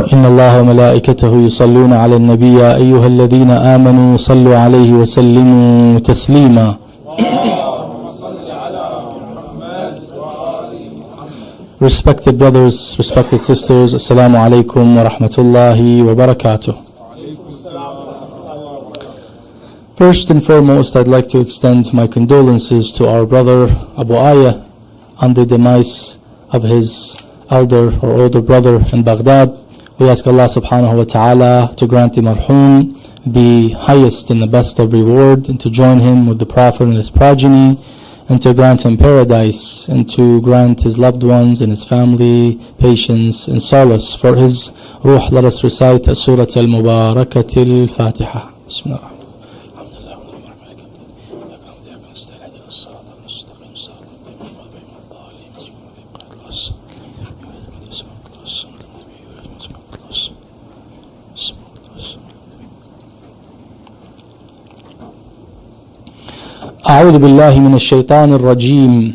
إن الله وملائكته يصلون على النبي يا أيها الذين آمنوا صلوا عليه وسلموا تسليما. Respected brothers, respected sisters, Assalamu alaikum wa rahmatullahi wa barakatuh. First and foremost, I'd like to extend my condolences to our brother Abu Ayah on the demise of his elder or older brother in Baghdad. We ask Allah subhanahu wa ta'ala to grant the marhum the highest and the best of reward, and to join him with the Prophet and his progeny, and to grant him paradise, and to grant his loved ones and his family patience and solace. For his ruh, let us recite Surah Al-Mubarakah Al-Fatiha. Bismillah. أعوذ بالله من الشيطان الرجيم.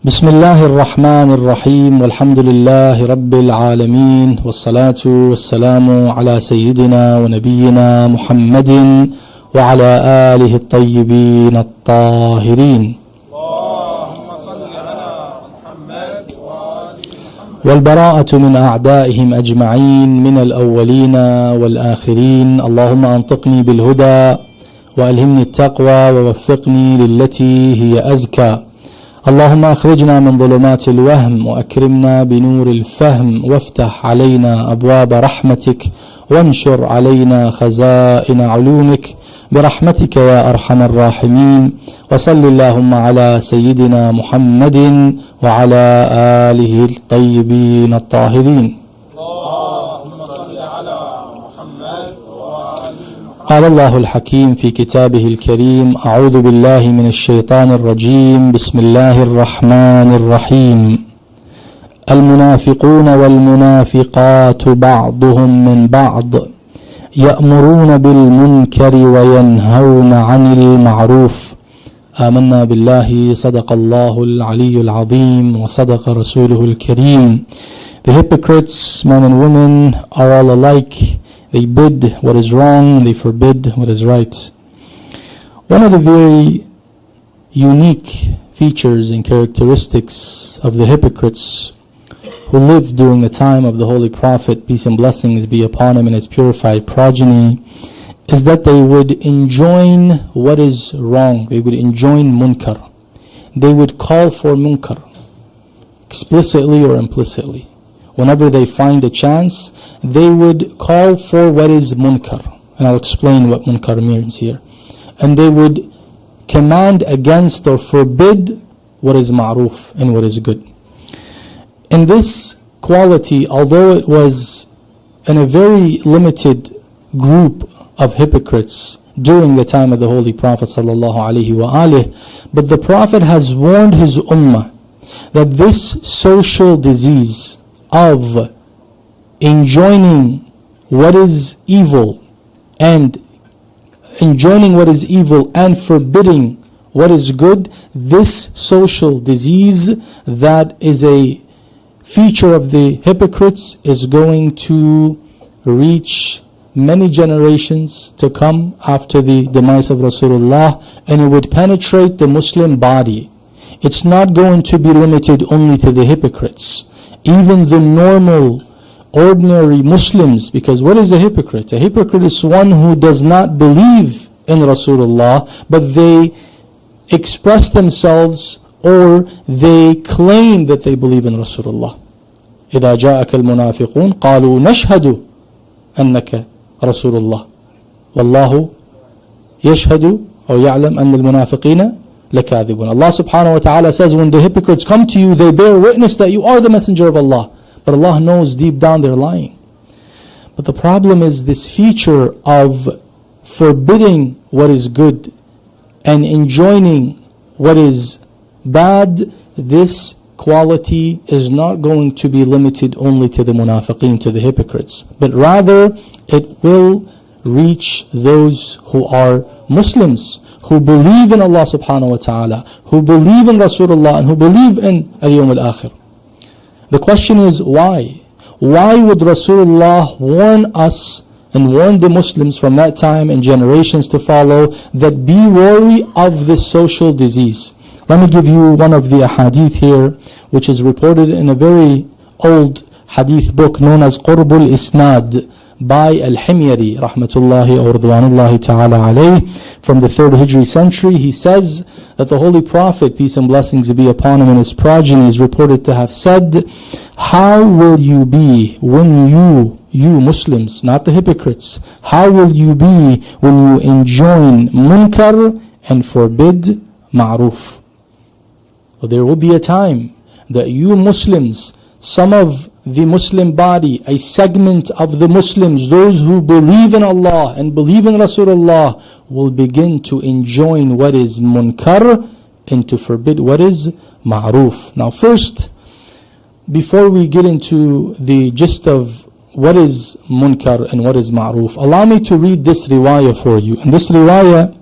بسم الله الرحمن الرحيم، والحمد لله رب العالمين، والصلاة والسلام على سيدنا ونبينا محمد وعلى آله الطيبين الطاهرين. اللهم صل على محمد والبراءة من أعدائهم أجمعين من الأولين والآخرين. اللهم أنطقني بالهدى وألهمني التقوى ووفقني للتي هي أزكى. اللهم أخرجنا من ظلمات الوهم وأكرمنا بنور الفهم، وافتح علينا أبواب رحمتك، وانشر علينا خزائن علومك برحمتك يا أرحم الراحمين. وصل اللهم على سيدنا محمد وعلى آله الطيبين الطاهرين. قال الله الحكيم في كتابه الكريم: أعوذ بالله من الشيطان الرجيم، بسم الله الرحمن الرحيم. المنافقون والمنافقات بعضهم من بعض يأمرون بالمنكر وينهون عن المعروف. آمنا بالله، صدق الله العلي العظيم، وصدق رسوله الكريم. The hypocrites, men and women, are all alike. They bid what is wrong, they forbid what is right. One of the very unique features and characteristics of the hypocrites who lived during the time of the Holy Prophet, peace and blessings be upon him and his purified progeny, is that they would enjoin what is wrong. They would enjoin munkar. They would call for munkar, explicitly or implicitly. Whenever they find a chance, they would call for what is munkar. And I'll explain what munkar means here. And they would command against or forbid what is ma'ruf and what is good. In this quality, although it was in a very limited group of hypocrites during the time of the Holy Prophet ﷺ, but the Prophet has warned his ummah that this social disease of enjoining what is evil and forbidding what is good, this social disease that is a feature of the hypocrites is going to reach many generations to come after the demise of Rasulullah, and it would penetrate the Muslim body. It's not going to be limited only to the hypocrites. Even the normal, ordinary Muslims, because what is a hypocrite? A hypocrite is one who does not believe in Rasulullah, but they express themselves or they claim that they believe in Rasulullah. إذا جاءك المنافقون قالوا نشهد أنك رسول الله والله يشهد أو يعلم أن المنافقين لكاذبون. Allah subhanahu wa ta'ala says, when the hypocrites come to you, they bear witness that you are the messenger of Allah. But Allah knows deep down they're lying. But the problem is this feature of forbidding what is good and enjoining what is bad, this quality is not going to be limited only to the munafiqeen, to the hypocrites, but rather it will reach those who are Muslims, who believe in Allah subhanahu wa ta'ala, who believe in Rasulullah, and who believe in al-yawm al-akhir. The question is why? Why would Rasulullah warn us and warn the Muslims from that time and generations to follow that be wary of this social disease? Let me give you one of the hadith here, which is reported in a very old hadith book known as Qurbul Isnad by Al-Himyari, rahmatullahi wa ridwanullahi ta'ala alayh, from the 3rd Hijri century. He says that the Holy Prophet, peace and blessings be upon him, and his progeny is reported to have said, how will you be when you Muslims, not the hypocrites, how will you be when you enjoin munkar and forbid ma'ruf? Well, there will be a time that you Muslims, some of the Muslim body, a segment of the Muslims, those who believe in Allah and believe in Rasulullah, will begin to enjoin what is munkar and to forbid what is ma'ruf. Now first, before we get into the gist of what is munkar and what is ma'ruf, allow me to read this riwayah for you. And this riwayah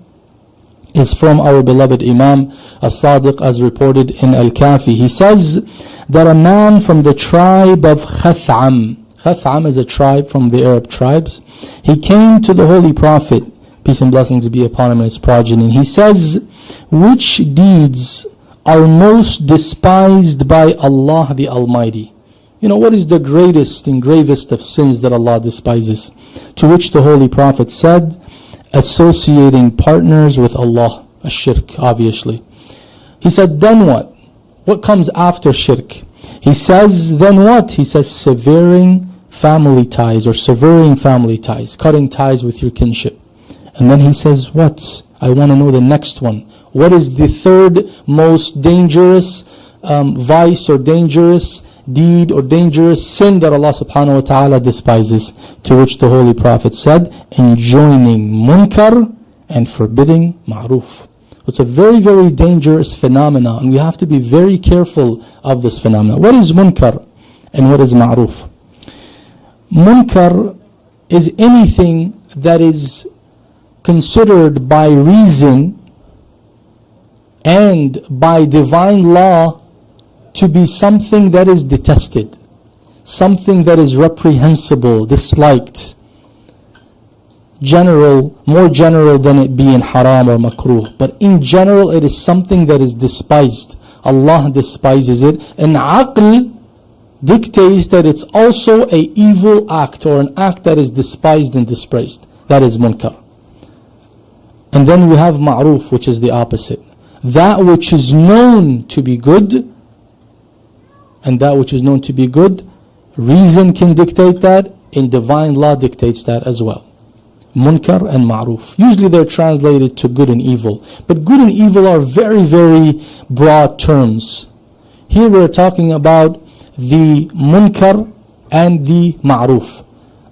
is from our beloved Imam As-Sadiq, as reported in Al-Kafi. He says that a man from the tribe of Khath'am is a tribe from the Arab tribes, he came to the Holy Prophet, peace and blessings be upon him and his progeny, and he says, which deeds are most despised by Allah the Almighty? You know, what is the greatest and gravest of sins that Allah despises? To which the Holy Prophet said, associating partners with Allah, a shirk, obviously. He said, then what? What comes after shirk? He says, then what? He says, severing family ties, or severing family ties, cutting ties with your kinship. And then he says, what? I want to know the next one. What is the third most dangerous vice or dangerous deed or dangerous sin that Allah subhanahu wa ta'ala despises? To which the Holy Prophet said, enjoining munkar and forbidding ma'ruf. It's a very, very dangerous phenomenon, and we have to be very careful of this phenomenon. What is munkar and what is ma'ruf? Munkar is anything that is considered by reason and by divine law to be something that is detested, something that is reprehensible, disliked, general, more general than it being haram or makruh. But in general, it is something that is despised. Allah despises it, and aql dictates that it's also an evil act, or an act that is despised and dispraised. That is munkar. And then we have ma'ruf, which is the opposite. That which is known to be good, and that which is known to be good, reason can dictate that, and divine law dictates that as well. Munkar and ma'ruf. Usually they're translated to good and evil. But good and evil are very, very broad terms. Here we're talking about the munkar and the ma'ruf.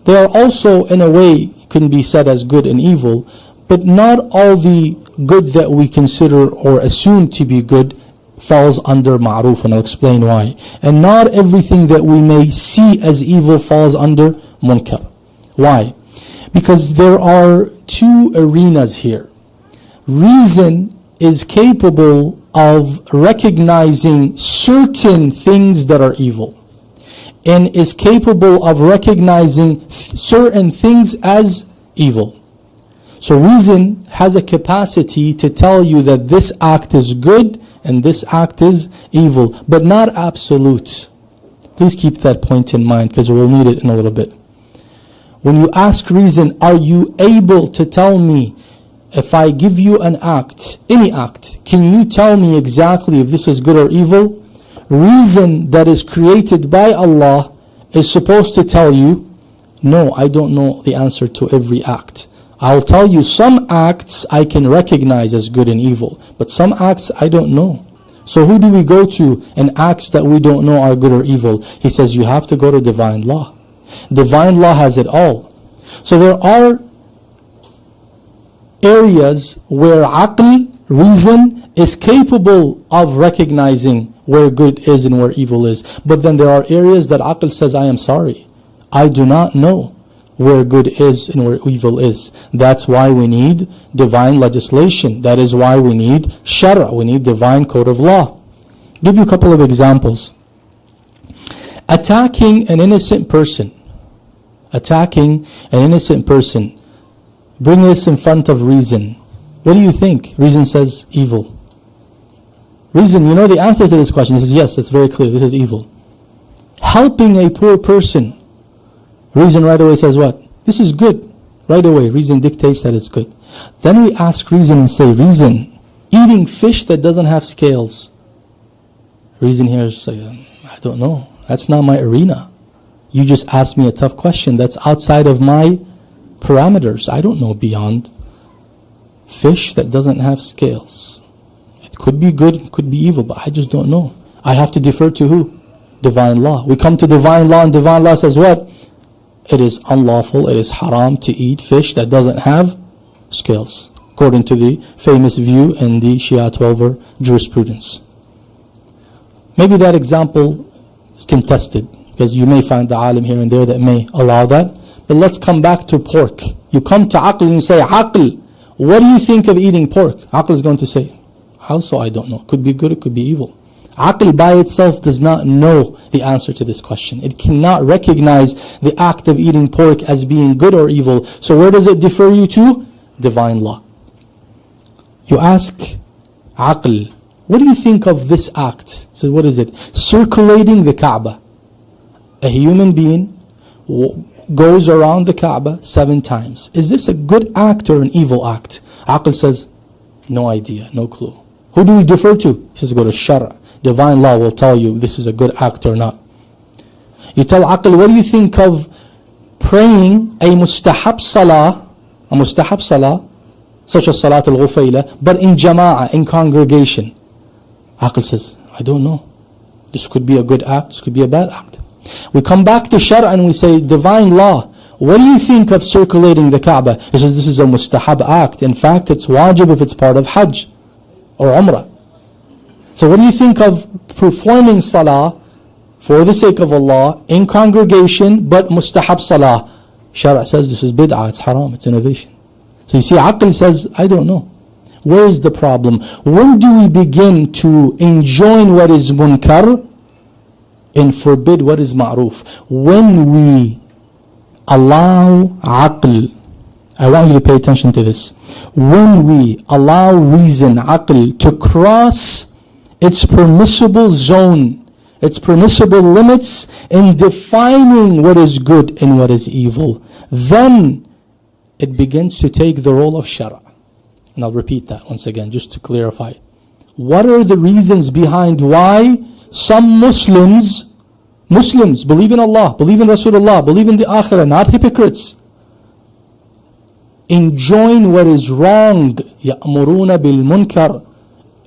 They are also, in a way, can be said as good and evil, but not all the good that we consider or assume to be good falls under ma'ruf, and I'll explain why. And not everything that we may see as evil falls under munkar. Why? Because there are two arenas here. Reason is capable of recognizing certain things that are evil, and is capable of recognizing certain things as evil. So reason has a capacity to tell you that this act is good and this act is evil, but not absolute. Please keep that point in mind, because we'll need it in a little bit. When you ask reason, are you able to tell me, if I give you an act, any act, can you tell me exactly if this is good or evil? Reason that is created by Allah is supposed to tell you, no, I don't know the answer to every act. I'll tell you some acts I can recognize as good and evil, but some acts I don't know. So who do we go to in acts that we don't know are good or evil? He says you have to go to divine law. Divine law has it all. So there are areas where aql Reason is capable of recognizing where good is and where evil is. But then there are areas that aql says, I am sorry, I do not know where good is and where evil is. That's why we need divine legislation. That is why we need shara. We need divine code of law. Give you a couple of examples. Attacking an innocent person. Bring this in front of reason. What do you think? Reason says evil. Reason, you know the answer to this question. It says yes, it's very clear. This is evil. Helping a poor person. Reason right away says what? This is good. Right away, reason dictates that it's good. Then we ask reason and say, reason, eating fish that doesn't have scales. Reason here is say, I don't know. That's not my arena. You just asked me a tough question that's outside of my parameters. I don't know beyond. Fish that doesn't have scales. It could be good, it could be evil, but I just don't know. I have to defer to who? Divine law. We come to divine law, and divine law says what? It is unlawful, it is haram to eat fish that doesn't have scales, according to the famous view in the Shia 12er jurisprudence. Maybe that example is contested, because you may find the alim here and there that may allow that. But let's come back to pork. You come to aql and you say, aql, what do you think of eating pork? Aql is going to say, also I don't know. It could be good, it could be evil. Aql by itself does not know the answer to this question. It cannot recognize the act of eating pork as being good or evil. So where does it defer you to? Divine law. You ask aql, what do you think of this act? So what is it? Circulating the Kaaba. A human being goes around the Kaaba 7 times. Is this a good act or an evil act? Aql says, no idea, no clue. Who do we defer to? He says, go to Shara. Divine law will tell you this is a good act or not. You tell aql, what do you think of praying a mustahab salah, such as Salat al-Ghufayla, but in jama'ah, in congregation? Aql says, I don't know. This could be a good act, this could be a bad act. We come back to Shara and we say, divine law, what do you think of circulating the Kaaba? He says, this is a mustahab act. In fact, it's wajib if it's part of Hajj or Umrah. So what do you think of performing salah for the sake of Allah in congregation, but mustahab salah? Shara says this is bid'ah, it's haram, it's innovation. So you see, aql says, I don't know. Where is the problem? When do we begin to enjoin what is munkar and forbid what is ma'ruf? When we allow aql, I want you to pay attention to this. When we allow reason, aql, to cross its permissible zone, its permissible limits in defining what is good and what is evil, then it begins to take the role of shara. And I'll repeat that once again just to clarify. What are the reasons behind why some Muslims believe in Allah, believe in Rasulullah, believe in the Akhirah, not hypocrites, enjoin what is wrong, يَأْمُرُونَ بِالْمُنْكَرِ,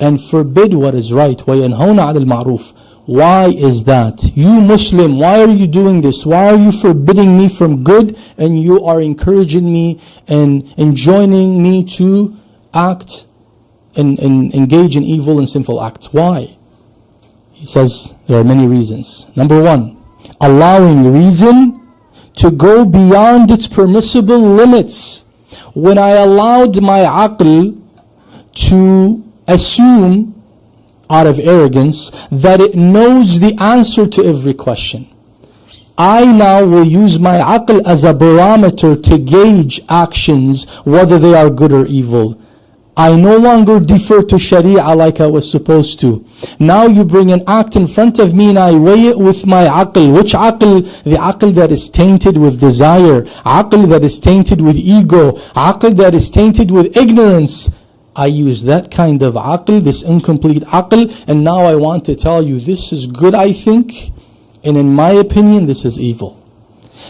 and forbid what is right, وَيَنْهَوْنَ عَنِ الْمَعْرُوفِ. Why is that? You Muslim, why are you doing this? Why are you forbidding me from good and you are encouraging me and enjoining me to act and engage in evil and sinful acts? Why? He says there are many reasons. Number 1, allowing reason to go beyond its permissible limits. When I allowed my aql to assume out of arrogance that it knows the answer to every question, I now will use my aql as a barometer to gauge actions, whether they are good or evil. I no longer defer to sharia like I was supposed to. Now you bring an act in front of me and I weigh it with my aql. Which aql? The aql that is tainted with desire, aql that is tainted with ego, aql that is tainted with ignorance. I use that kind of aql, this incomplete aql, and now I want to tell you this is good, I think, and in my opinion this is evil.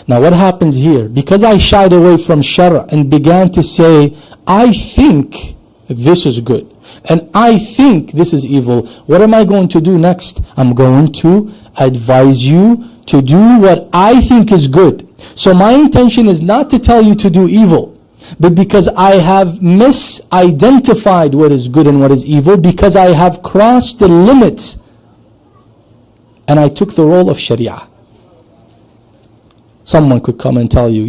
Now what happens here? Because I shied away from shara and began to say, I think this is good and I think this is evil, what am I going to do next? I'm going to advise you to do what I think is good. So my intention is not to tell you to do evil. but because I have misidentified what is good and what is evil, because I have crossed the limit and I took the role of Sharia. Someone could come and tell you,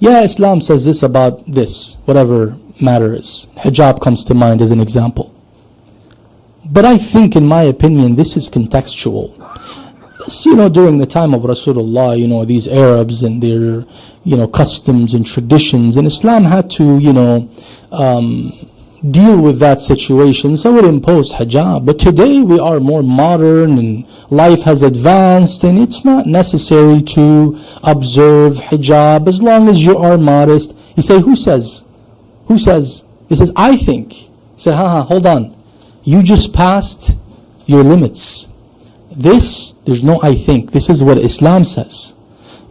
yeah, Islam says this about this, whatever matter is. Hijab comes to mind as an example. But I think, in my opinion, this is contextual. During the time of Rasulullah, these Arabs and their, customs and traditions, and Islam had to, deal with that situation, so it imposed hijab. But today we are more modern and life has advanced, and it's not necessary to observe hijab as long as you are modest. You say, who says? Who says? He says, I think. You say, hold on. You just passed your limits. There's no I think. This is what Islam says.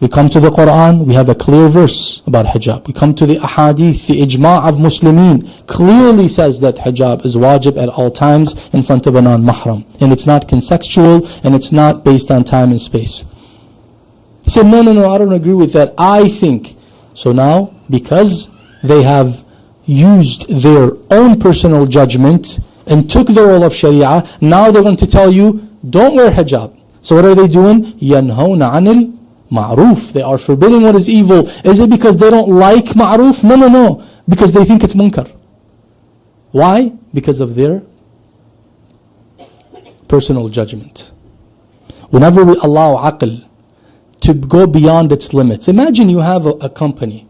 We come to the Quran, we have a clear verse about hijab. We come to the ahadith, the ijma' of Muslimin, clearly says that hijab is wajib at all times in front of a non-mahram. And it's not contextual, and it's not based on time and space. He said, no, I don't agree with that. I think. So now, because they have used their own personal judgment and took the role of Sharia, now they're going to tell you, don't wear hijab. So what are they doing? يَنْهَوْنَ عَنِ الْمَعْرُوفِ. They are forbidding what is evil. Is it because they don't like ma'ruf? No. Because they think it's munkar. Why? Because of their personal judgment. Whenever we allow aql to go beyond its limits. Imagine you have a company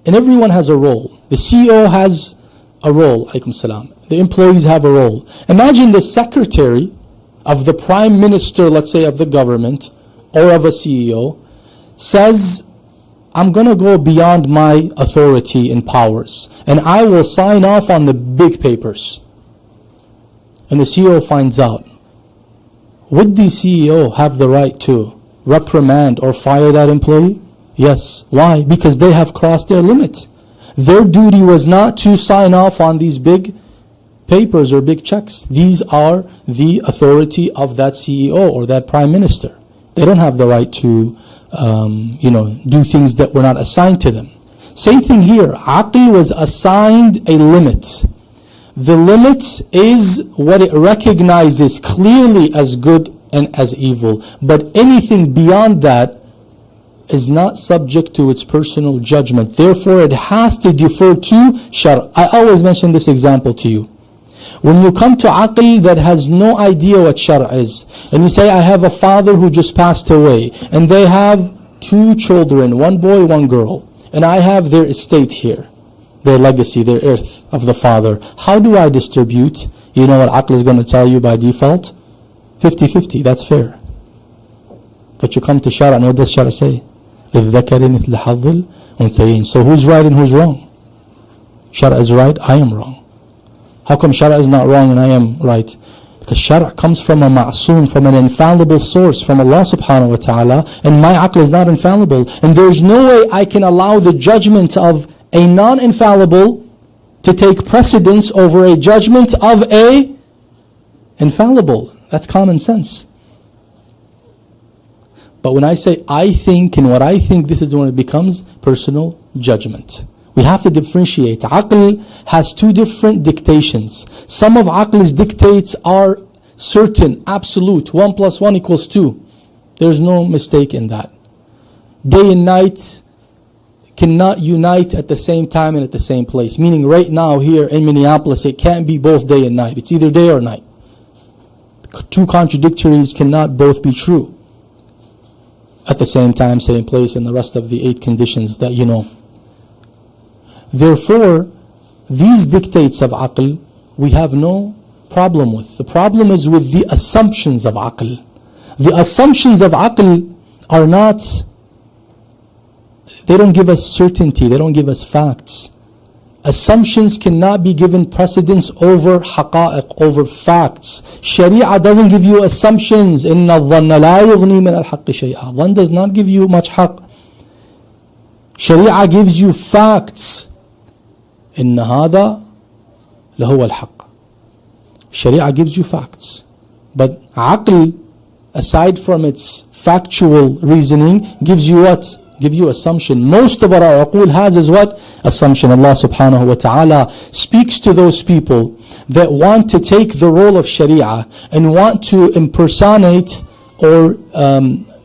and everyone has a role. The CEO has a role. Alaykum salam. The employees have a role. Imagine the secretary of the prime minister, let's say of the government, or of a CEO, says, I'm going to go beyond my authority and powers, and I will sign off on the big papers. And the CEO finds out. Would the CEO have the right to reprimand or fire that employee? Yes. Why? Because they have crossed their limit. Their duty was not to sign off on these big papers or big checks. These are the authority of that CEO or that prime minister. They don't have the right to do things that were not assigned to them. Same thing here. Aql was assigned a limit. The limit is what it recognizes clearly as good and as evil. But anything beyond that is not subject to its personal judgment. Therefore, it has to defer to shar. I always mention this example to you. When you come to aql that has no idea what shar is, and you say, I have a father who just passed away, and they have 2 children, 1 boy, 1 girl, and I have their estate here, their legacy, their earth of the father. How do I distribute? You know what aql is going to tell you by default? 50-50, that's fair. But you come to shar, and what does shar say? لِلذَّكَرِ مِثْلِ حَظِّ الْأُنْثَيَيْنِ. So who's right and who's wrong? Shar is right, I am wrong. How come Shara is not wrong and I am right? Because Shara comes from a ma'soom, from an infallible source, from Allah subhanahu wa ta'ala, and my aql is not infallible. And there's no way I can allow the judgment of a non-infallible to take precedence over a judgment of a infallible. That's common sense. But when I say I think and what I think, this is when it becomes personal judgment. We have to differentiate. Aql has 2 different dictations. Some of aql's dictates are certain, absolute. 1 + 1 = 2. There's no mistake in that. Day and night cannot unite at the same time and at the same place. Meaning right now here in Minneapolis, it can't be both day and night. It's either day or night. 2 contradictories cannot both be true at the same time, same place, and the rest of the 8 conditions that you know. Therefore, these dictates of aql, we have no problem with. The problem is with the assumptions of aql. The assumptions of aql are not, they don't give us certainty, they don't give us facts. Assumptions cannot be given precedence over haqa'iq, over facts. Sharia doesn't give you assumptions. إِنَّ الظَّنَّ لَا يُغْنِي مِنَ الْحَقِّ شَيْئًا. One does not give you much haqq. Sharia gives you facts. إِنَّ هَذَا لَهُوَ الْحَقِّ. Sharia gives you facts. But aql, aside from its factual reasoning, gives you what? give you assumption. Most of what our uqul has is what? Assumption. Allah subhanahu wa ta'ala speaks to those people that want to take the role of sharia and want to impersonate or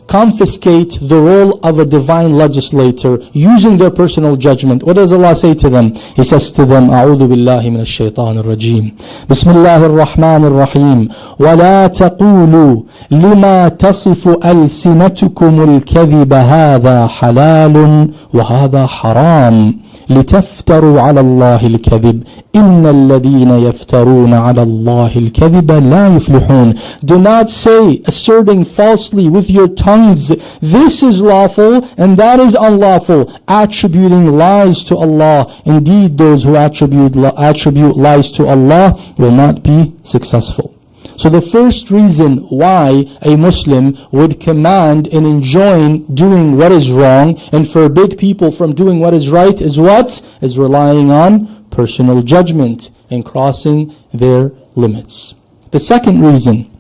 confiscate the role of a divine legislator using their personal judgment. What does Allah say to them? He says to them, أعوذ بالله من الشيطان الرجيم بسم الله الرحمن الرحيم ولا تقولوا لما تصف ألسنتكم الكذب هذا حلال وهذا حرام لتفتروا على الله الكذب إن الذين يفترون على الله الكذب لا يفلحون. Do not say, asserting falsely with your tongues, this is lawful and that is unlawful, attributing lies to Allah. Indeed, those who attribute lies to Allah will not be successful. So the first reason why a Muslim would command and enjoin doing what is wrong and forbid people from doing what is right is what? Is relying on personal judgment and crossing their limits. The second reason,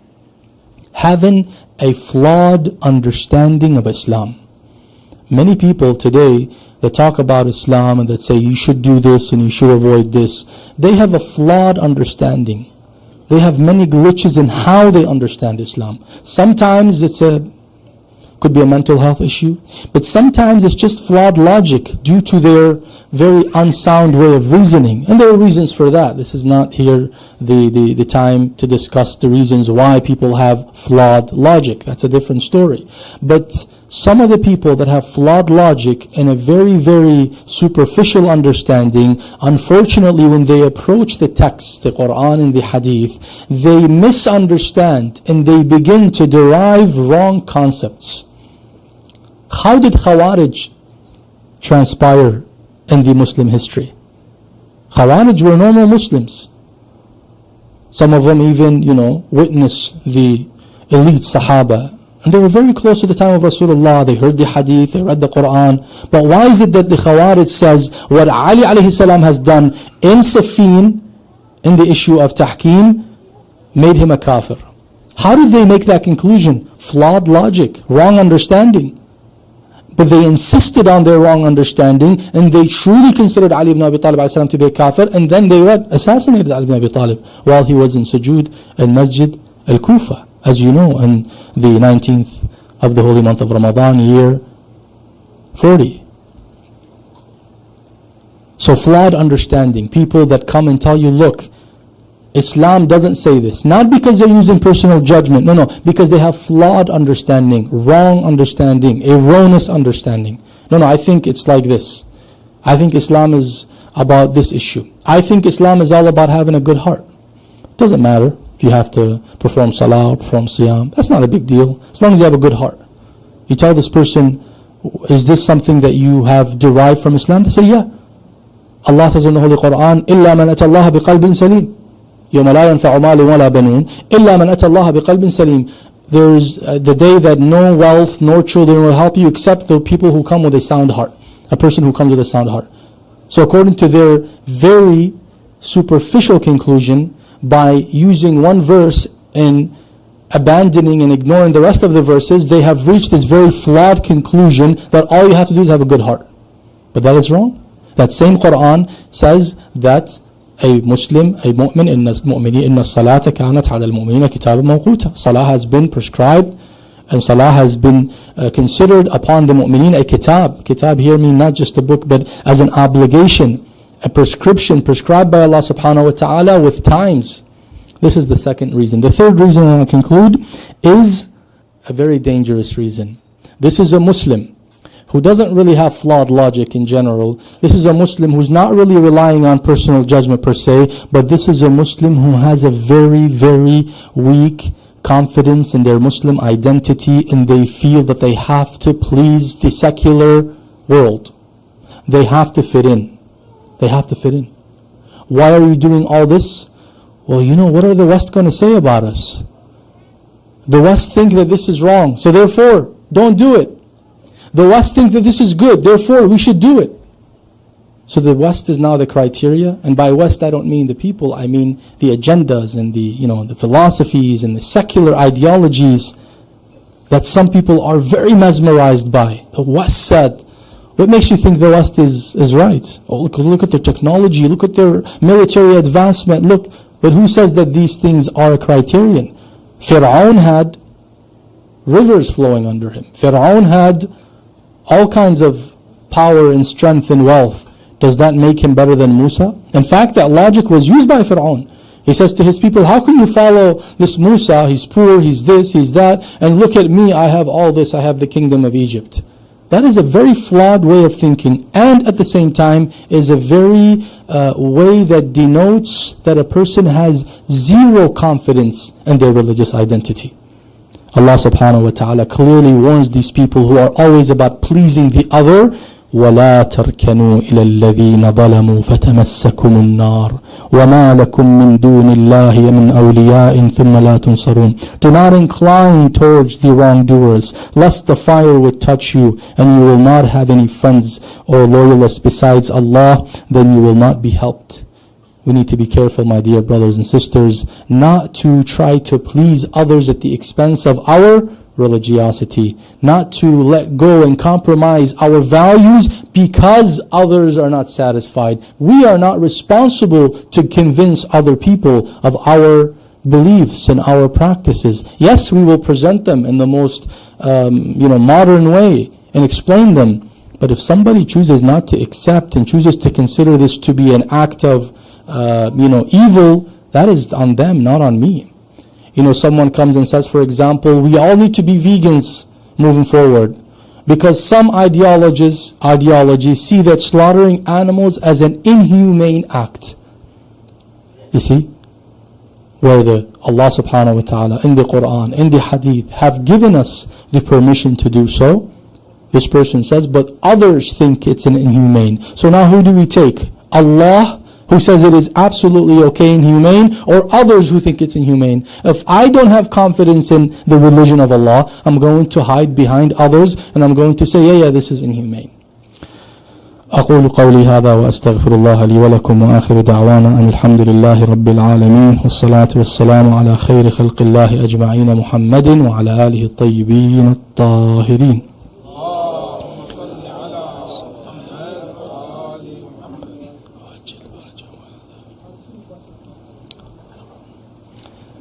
having a flawed understanding of Islam. Many people today that talk about Islam and that say you should do this and you should avoid this, they have a flawed understanding. They have many glitches in how they understand Islam. Sometimes could be a mental health issue, but sometimes it's just flawed logic due to their very unsound way of reasoning. And there are reasons for that. This is not here the time to discuss the reasons why people have flawed logic. That's a different story. But some of the people that have flawed logic and a very, very superficial understanding, unfortunately when they approach the text, the Quran and the Hadith, they misunderstand and they begin to derive wrong concepts. How did Khawarij transpire in the Muslim history? Khawarij were normal Muslims. Some of them even, witnessed the elite Sahaba. And they were very close to the time of Rasulullah. They heard the Hadith, they read the Quran. But why is it that the Khawarij says what Ali alayhi salam has done in Siffin, in the issue of tahkim, made him a kafir? How did they make that conclusion? Flawed logic, wrong understanding. But they insisted on their wrong understanding and they truly considered Ali ibn Abi Talib to be a kafir, and then they assassinated Ali ibn Abi Talib while he was in sujood in Masjid al-Kufa, as you know, in the 19th of the holy month of Ramadan, year 40. So flawed understanding, people that come and tell you, look, Islam doesn't say this. Not because they're using personal judgment. No, because they have flawed understanding, wrong understanding, erroneous understanding. No, I think it's like this. I think Islam is about this issue. I think Islam is all about having a good heart. It doesn't matter if you have to perform salah or perform siyam. That's not a big deal, as long as you have a good heart. You tell this person, is this something that you have derived from Islam? They say, yeah. Allah says in the Holy Quran, إِلَّا مَنْ أَتَى اللَّهَ بِقَلْبٍ سَلِيمٍ يوم لا ينفع مال ولا بنون إلا من أتى الله بقلب سليم. There's the day that no wealth nor children will help you except the people who come with a sound heart. A person who comes with a sound heart. So according to their very superficial conclusion, by using one verse and abandoning and ignoring the rest of the verses, they have reached this very flawed conclusion that all you have to do is have a good heart. But that is wrong. That same Quran says that a Muslim, a mu'min, inna salata kanat ala al-mu'minina kitab mawquta. Salah has been prescribed and salah has been considered upon the mu'minin a kitab. Kitab here means not just a book, but as an obligation, a prescription prescribed by Allah subhanahu wa ta'ala with times. This is the second reason. The third reason I want to conclude is a very dangerous reason. This is a Muslim who doesn't really have flawed logic in general. This is a Muslim who's not really relying on personal judgment per se, but this is a Muslim who has a very, very weak confidence in their Muslim identity, and they feel that they have to please the secular world. They have to fit in. They have to fit in. Why are you doing all this? Well, what are the West going to say about us? The West think that this is wrong, so therefore, don't do it. The West think that this is good, therefore we should do it. So the West is now the criteria, and by West I don't mean the people, I mean the agendas and the philosophies and the secular ideologies. that some people are very mesmerized by. The West said. What makes you think the West is right? Oh, look at their technology, look at their military advancement, look. But who says that these things are a criterion? Fir'aun had rivers flowing under him. Fir'aun had all kinds of power and strength and wealth. Does that make him better than Musa? In fact, that logic was used by Fir'aun. He says to his people, how can you follow this Musa? He's poor, he's this, he's that, and look at me, I have all this, I have the kingdom of Egypt. That is a very flawed way of thinking, and at the same time is a very way that denotes that a person has zero confidence in their religious identity. Allah subhanahu wa ta'ala clearly warns these people who are always about pleasing the other, وَلَا تَرْكَنُوا إِلَى الَّذِينَ ظَلَمُوا فَتَمَسَّكُمُ النَّارِ وَمَا لَكُم مِّن دُونِ اللَّهِ مِنْ أَوْلِيَاءٍ ثُمَّ لَا تُنصَرُونَ. Do not incline towards the wrongdoers, lest the fire would touch you, and you will not have any friends or loyalists besides Allah, then you will not be helped. We need to be careful, my dear brothers and sisters, not to try to please others at the expense of our religiosity, not to let go and compromise our values because others are not satisfied. We are not responsible to convince other people of our beliefs and our practices. Yes, we will present them in the most modern way and explain them. But if somebody chooses not to accept and chooses to consider this to be an act of evil, that is on them, not on me. Someone comes and says, for example, we all need to be vegans moving forward because some ideologies see that slaughtering animals as an inhumane act. You see? Where Allah subhanahu wa ta'ala in the Quran, in the Hadith have given us the permission to do so. This person says, but others think it's an inhumane. So now who do we take? Allah, who says it is absolutely okay and humane, or others who think it's inhumane? If I don't have confidence in the religion of Allah, I'm going to hide behind others and I'm going to say, yeah, this is inhumane. أقول قولي هذا وأستغفر الله لي ولكم وآخر دعوانا أن الحمد لله رب العالمين والصلاة والسلام على خير خلق الله أجمعين محمد وعلى آله الطيبين الطاهرين.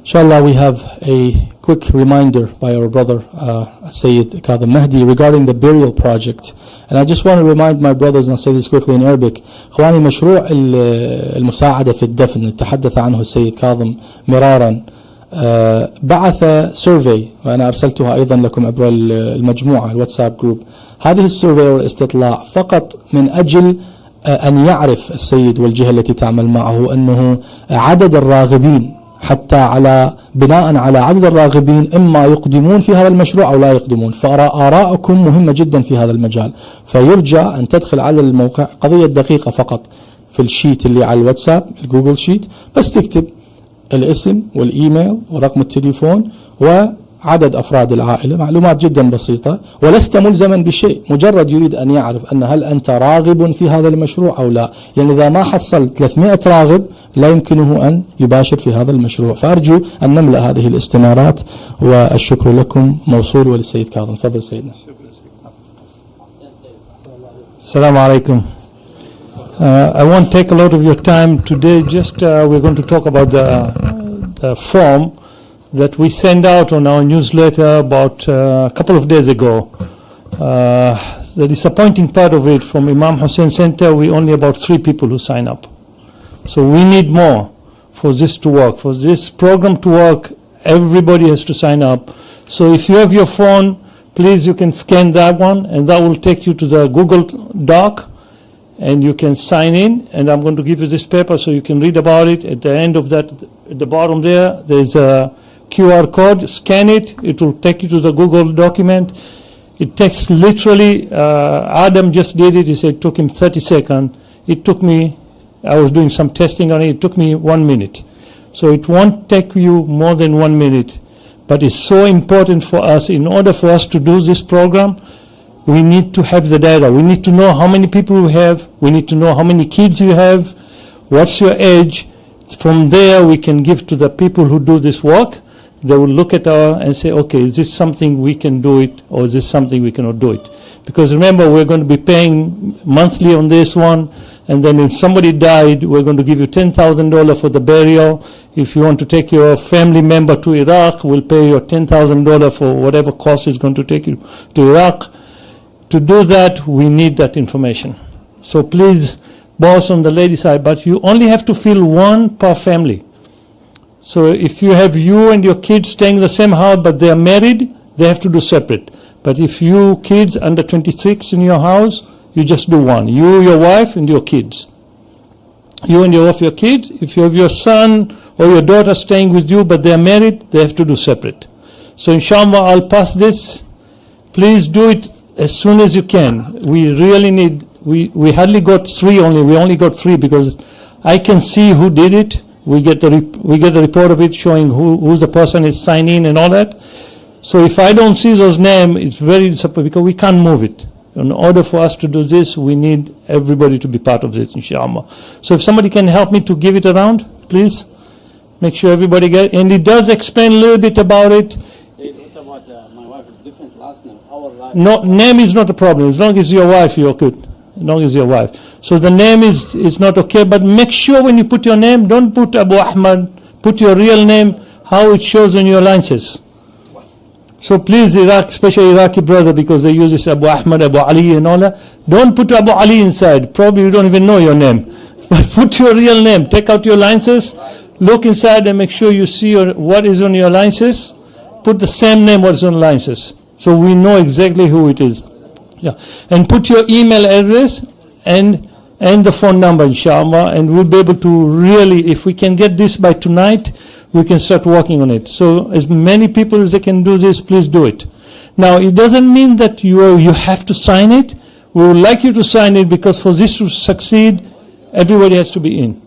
Inshallah, we have a quick reminder by our brother Sayyid Muntadher regarding the burial project. And I just want to remind my brothers, and I'll say this quickly in Arabic. إخواني مشروع المساعدة في الدفن تحدث عنه السيد كاظم مرارا بعث survey، وأنا أرسلتها أيضا لكم عبر المجموعة الواتساب جروب. هذه السيرفي والاستطلاع فقط من أجل أن يعرف السيد والجهة التي تعمل معه أنه عدد الراغبين، حتى بناء على عدد الراغبين إما يقدمون في هذا المشروع أو لا يقدمون. فآراءكم مهمة جدا في هذا المجال. فيرجى أن تدخل على الموقع قضية دقيقة فقط في الشيت اللي على الواتساب الجوجل شيت، بس تكتب الاسم والإيميل ورقم التليفون وعدد أفراد العائلة، معلومات جدا بسيطة ولست ملزما بشيء، مجرد يريد أن يعرف أن هل أنت راغب في هذا المشروع أو لا. يعني إذا ما حصل 300 راغب لا يمكنه أن يباشر في هذا المشروع. فأرجو أن نملأ هذه الاستمارات، والشكر لكم موصول وللسيد كاظم. تفضل سيدنا. السلام عليكم. I won't take a lot of your time today. Just we're going to talk about the form that we sent out on our newsletter about a couple of days ago. The disappointing part of it, from Imam Hussein Center, we only about 3 people who sign up. So we need more for this to work. For this program to work, everybody has to sign up. So if you have your phone, please, you can scan that one, and that will take you to the Google Doc, and you can sign in. And I'm going to give you this paper so you can read about it. At the end of that, at the bottom there is a QR code. Scan it. It will take you to the Google document. It takes literally, Adam just did it. He said it took him 30 seconds. It took me, I was doing some testing on it. It took me 1 minute. So it won't take you more than 1 minute. But it's so important for us. In order for us to do this program, we need to have the data. We need to know how many people we have. We need to know how many kids you have. What's your age? From there, we can give to the people who do this work. they will look at our and say, okay, is this something we can do it, or is this something we cannot do it? Because remember, we're going to be paying monthly on this one, and then if somebody died, we're going to give you $10,000 for the burial. If you want to take your family member to Iraq, we'll pay you $10,000 for whatever cost is going to take you to Iraq. To do that, we need that information. So please, boss on the lady side, but you only have to fill one per family. So if you have you and your kids staying in the same house, but they are married, they have to do separate. But if you kids under 26 in your house, you just do one. You, your wife, and your kids. You and your wife, your kids. If you have your son or your daughter staying with you, but they are married, they have to do separate. So inshallah, I'll pass this. Please do it as soon as you can. We really need, we hardly got 3 only. We only got 3 because I can see who did it. We get the report of it showing who the person is signing and all that. So if I don't see those names, it's very disappointing because we can't move it. In order for us to do this, we need everybody to be part of this, inshallah. So if somebody can help me to give it around, please, make sure everybody get it. And it does explain a little bit about it. What about my wife? It's different last name. Our life. No, name is not a problem. As long as your wife, you're good. As long as your wife. So the name is not okay, but make sure when you put your name, don't put Abu Ahmad, put your real name, how it shows on your licenses. So please, Iraq, especially Iraqi brother, because they use this Abu Ahmad, Abu Ali and all that, don't put Abu Ali inside. Probably you don't even know your name. But put your real name. Take out your licenses, look inside and make sure you see what is on your licenses. Put the same name what's on licenses. So we know exactly who it is. Yeah, and put your email address and the phone number, inshallah, and we'll be able to really, if we can get this by tonight, we can start working on it. So as many people as they can do this, please do it. Now, it doesn't mean that you have to sign it. We would like you to sign it because for this to succeed, everybody has to be in.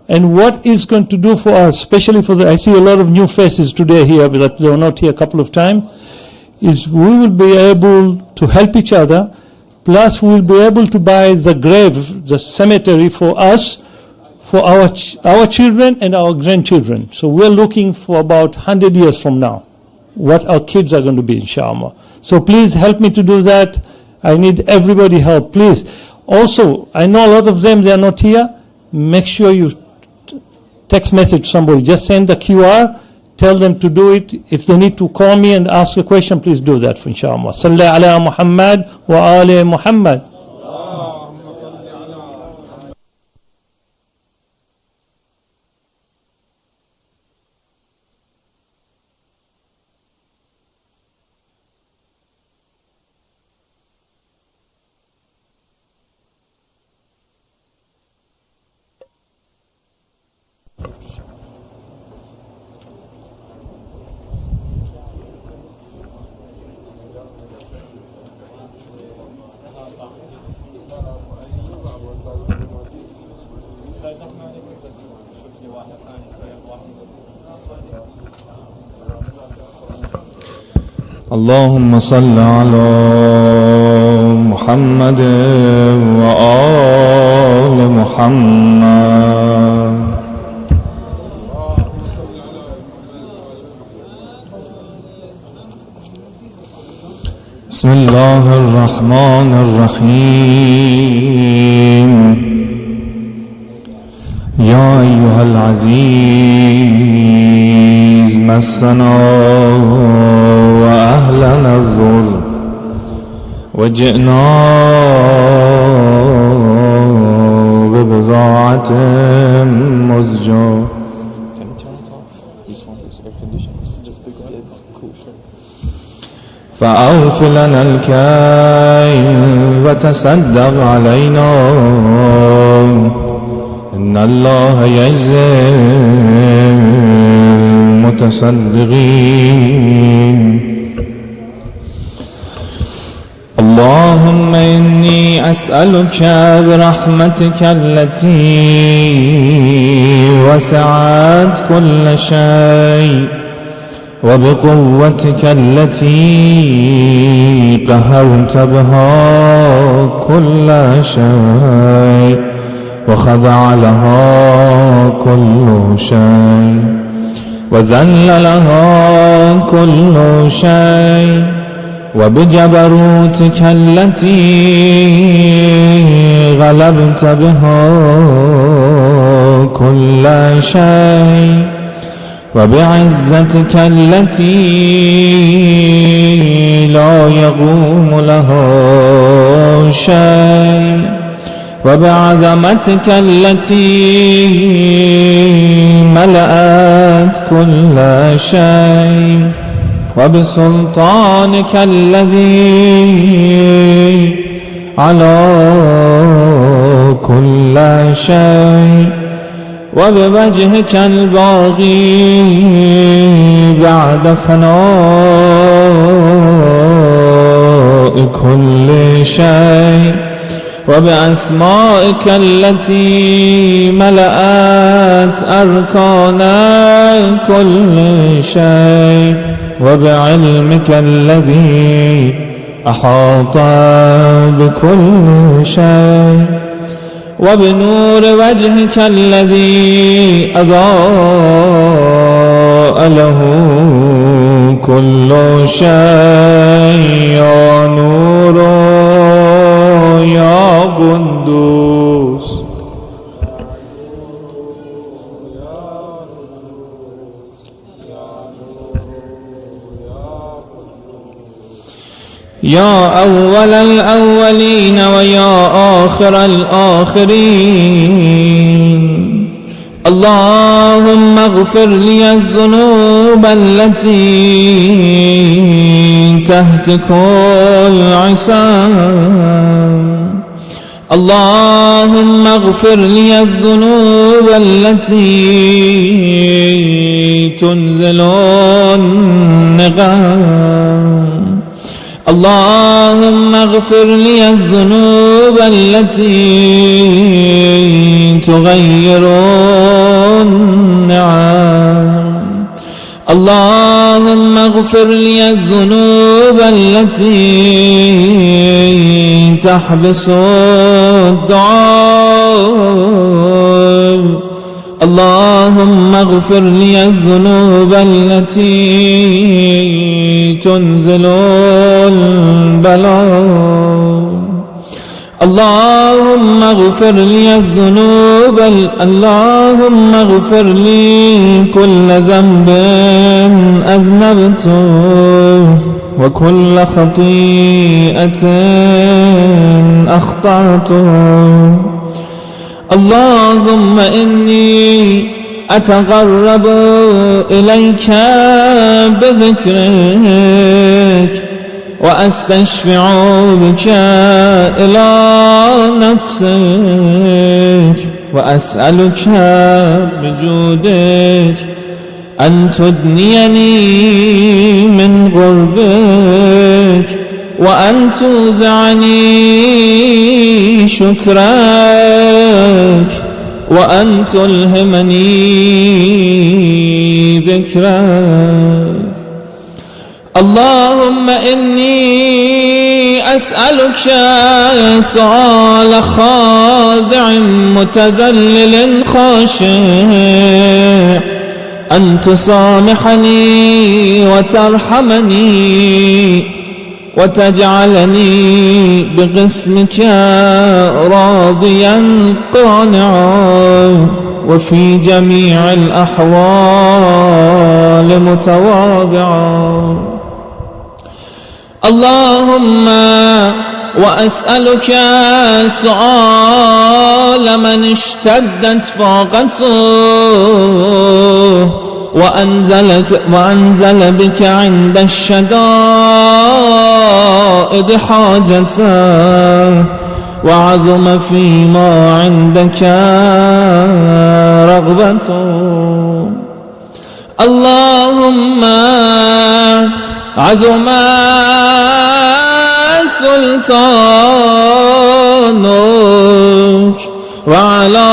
And what is going to do for us, especially for I see a lot of new faces today here, but they were not here a couple of times, is we will be able to help each other, plus we will be able to buy the grave, the cemetery for us, for our children and our grandchildren. So we're looking for about 100 years from now, what our kids are going to be, inshallah. So please help me to do that. I need everybody help, please. Also, I know a lot of them, they are not here. Make sure you text message somebody. Just send the QR. Tell them to do it. If they need to call me and ask a question, please do that, inshallah. Salli ala Muhammad wa ali Muhammad. اللهم صل على محمد وآل محمد. بسم الله الرحمن الرحيم. يا أيها العزيز مسنا وأهلنا الضر وجئنا ببضاعة مزجاة. فأوف لنا الكيل وتصدق علينا إن الله يجزي المتصدقين. اللهم إني أسألك برحمتك التي وسعت كل شيء وبقوتك التي قهرت بها كل شيء وخضع لها كل شيء، وذل لها كل شيء وبجبروتك التي غلبت بها كل شيء وبعزتك التي لا يقوم لها شيء وبعظمتك التي ملأت كل شيء وبسلطانك الذي على كل شيء وبوجهك الباغي بعد فناء كل شيء وبأسمائك التي ملأت أركان كل شيء وبعلمك الذي أحاط بكل شيء وبنور وجهك الذي أضاء له كل شيء يا نور يا قدوس يا أول الأولين ويا آخر الآخرين اللهم اغفر لي الذنوب التي تهتك العصام اللهم اغفر لي الذنوب التي تنزل النقام اللهم اغفر لي الذنوب التي تغير النعم اللهم اغفر لي الذنوب التي تحبس الدعاء اللهم اغفر لي الذنوب التي تنزل البلاء اللهم اغفر لي الذنوب اللهم اغفر لي كل ذنب أذنبته وكل خطيئة أخطأته اللهم إني أتقرب إليك بذكرك وأستشفع بك إلى نفسك وأسألك بجودك أن تدنيني من قربك وأن توزعني شكرك وأن تلهمني ذكرك اللهم إني أسألك سؤال خاضع متذلل خاشع أن تسامحني وترحمني وتجعلني بقسمك راضيا قانعا وفي جميع الأحوال متواضعا اللهم وأسألك سؤال من اشتدت فاقته وأنزل بك عند الشدائد حاجته وعظم فيما عندك رغبته اللهم عظم سلطانك وعلى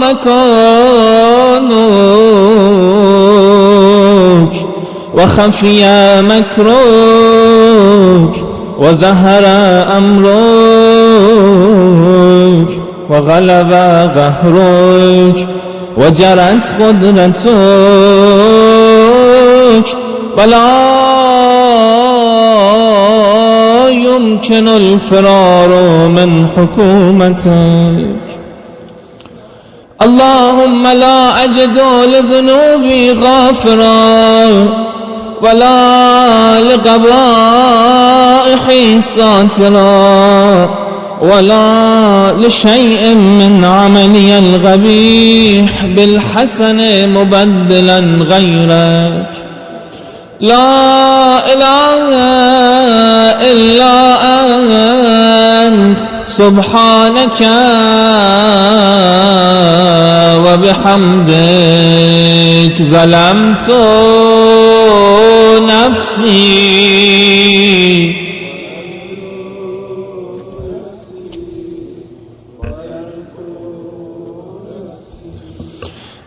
مكانك وخفي مكرك وظهر أمرك وغلب قهرك وجرت قدرتك ولا يمكن الفرار من حكومتك. اللهم لا أجد لذنوبي غافرا ولا لقبائحي ساترا ولا لشيء من عملي القبيح بالحسن مبدلا غيرك. لا إله إلا أنت سبحانك وبحمدك ظلمت نفسي.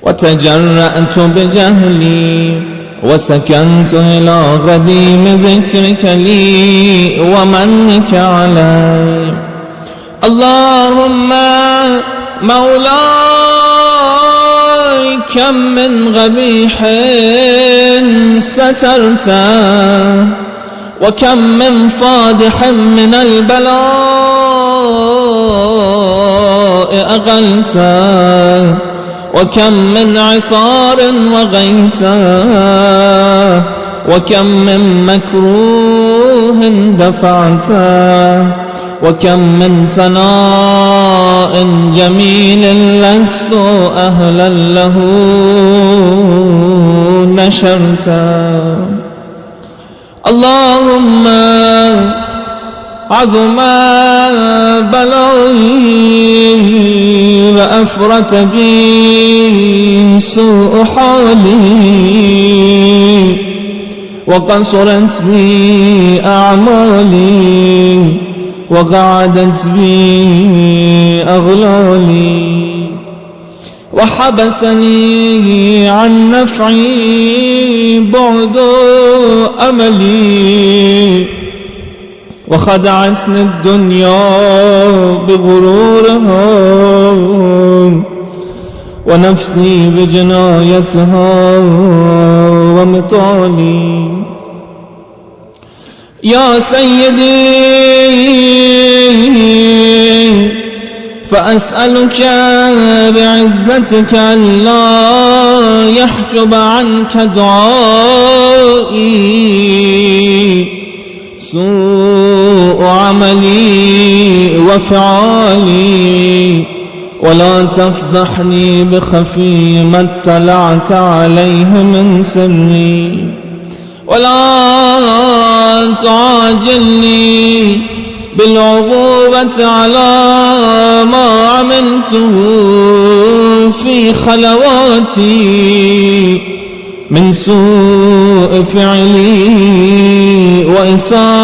وتجرأت بجهلي وسكنت إلى قديم ذكرك لي ومنك علي. اللهم مولاي كم من قبيح سترته وكم من فادح من البلاء أقلته وكم من عثار وغيته وكم من مكروه دفعته وكم من ثناء جميل لست أهلا له نشرته. اللهم عظم بلائي وأفرت بي سوء حالي وقصرت بي أعمالي وقعدت بي أغلالي وحبسني عن نفعي بعد أملي وخدعتني الدنيا بغرورها ونفسي بجنايتها ومطالي. يا سيدي فأسألك بعزتك ألا يحجب عنك دعائي سوء عملي وفعالي ولا تفضحني بخفي ما اطلعت عليه من سري ولا تعاجلني بالعقوبة على ما عملته في خلواتي من سوء فعلي وإساءتي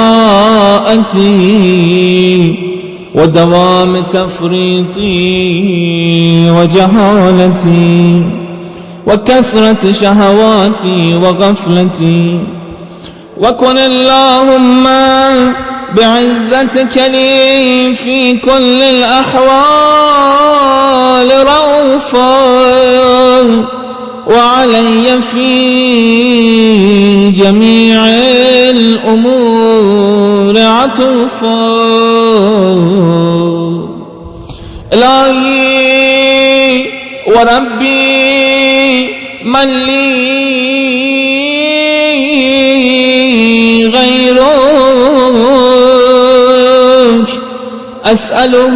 ودوام تفريطي وجهالتي وكثرة شهواتي وغفلتي. وكن اللهم بعزتك لي في كل الأحوال رؤوفا وعلي في جميع الأمور عطوفا. إلهي وربي من لي غيرك أسأله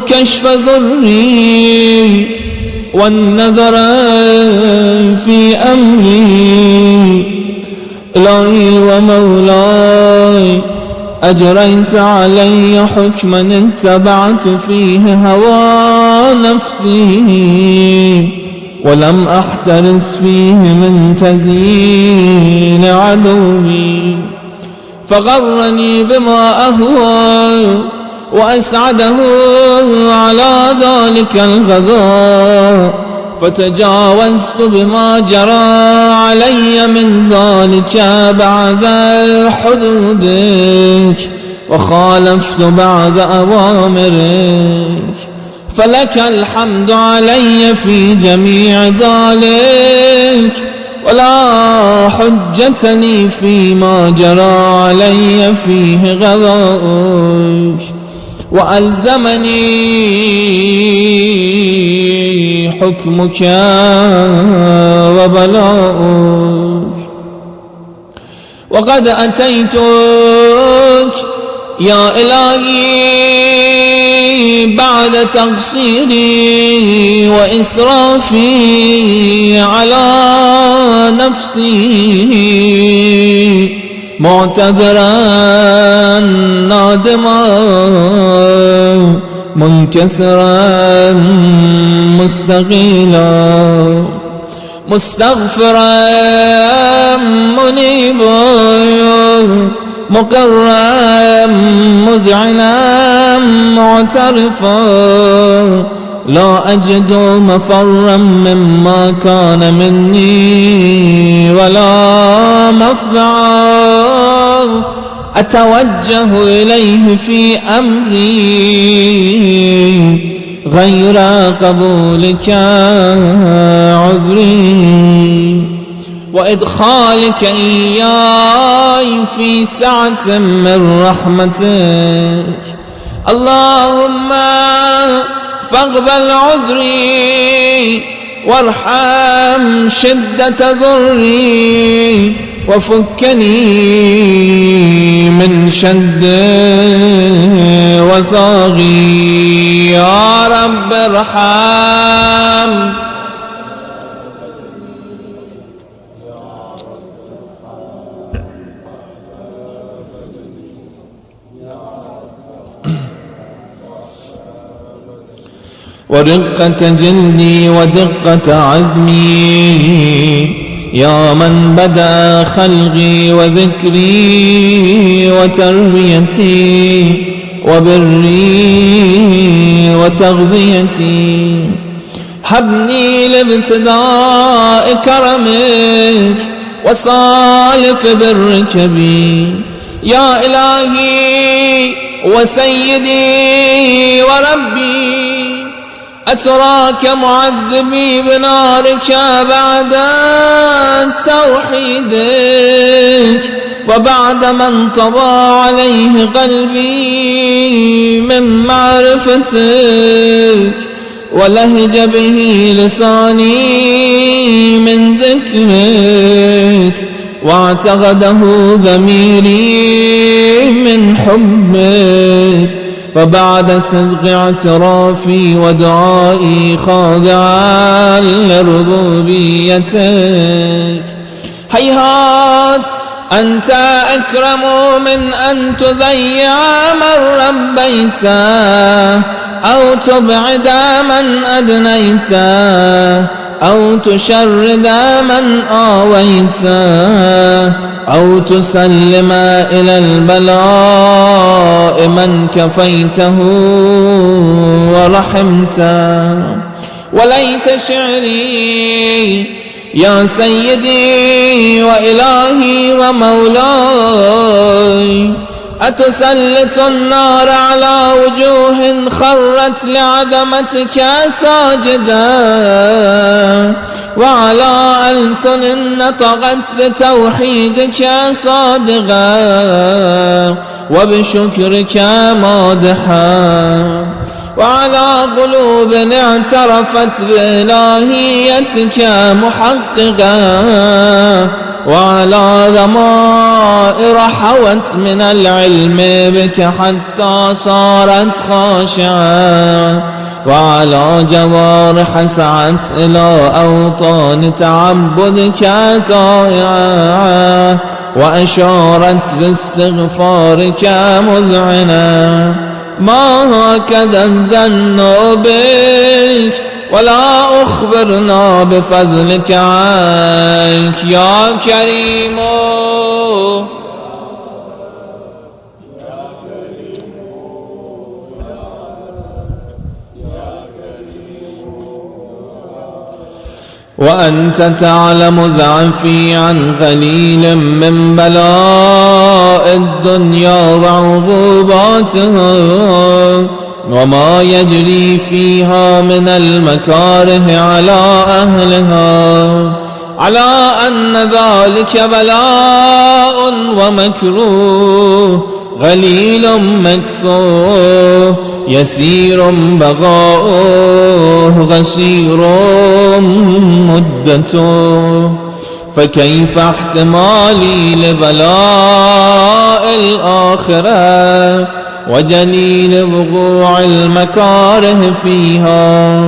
كشف ضري والنذر في أمري. إلهي ومولاي أجريت علي حكما اتبعت فيه هوى نفسي ولم أحترس فيه من تزيين عدوي فغرني بما أهوى وأسعده على ذلك الغذاء فتجاوزت بما جرى علي من ذلك بعد حدودك وخالفت بعد أوامرك فلك الحمد علي في جميع ذلك، ولا حجة لي فيما جرى علي فيه غضبك، وألزمني حكمك وبلاؤك. وقد أتيتك يا إلهي بعد تقصيري وإسرافي على نفسي، معتذرا نادما منكسرا مستغيلا، مستغفرا منيبا، مقرا مذعنا معترفا، لا أجد مفرا مما كان مني ولا مفزعا أتوجه إليه في أمري غير قبولك عذري، وإدخالك إياي في سعة من رحمتك. اللهم فاقبل عذري وارحم شدة ضري، وفكني من شد وثاغي يا رب ارحم. ورقة جلدي ودقة عزمي يا من بدا خلقي وذكري وتربيتي وبري وتغذيتي، هبني لابتداء كرمك وصالف برك بي يا إلهي وسيدي وربي. أتراك معذبي بنارك بعد توحيدك، وبعد ما انطبع عليه قلبي من معرفتك، ولهج به لساني من ذكرك، واعتقده ضميري من حبك، وبعد صدق اعترافي ودعائي خاضعا لربوبيتك. هيهات أنت أكرم من أن تضيع من ربيته، أو تبعد من أدنيته، أو تشرد من آويته، أو تسلم إلى البلاء من كفيته ورحمته. وليت شعري يا سيدي وإلهي ومولاي، أتسلط النار على وجوه خرت لعظمتك ساجدا، وعلى ألسن نطقت بتوحيدك صادقا، وبشكرك مادحا، وعلى قلوب اعترفت بإلهيتك محققا، وعلى ضمائر حوت من العلم بك حتى صارت خاشعة، وعلى جوارح سعت إلى أوطان تعبدك طائعة، وأشارت باستغفارك مذعنة. ما هكذا الظن بك، ولا أخبرنا بفضلك عنك يا كريم. وأنت تعلم ضعفي عن قليل من بلاء الدنيا وعقوباتها، وما يجري فيها من المكاره على أهلها، على أن ذلك بلاء ومكروه غليل مكثوه يسير بغاؤه غسير مدته. فكيف احتمالي لبلاء الآخرة وجليل وقوع المكاره فيها،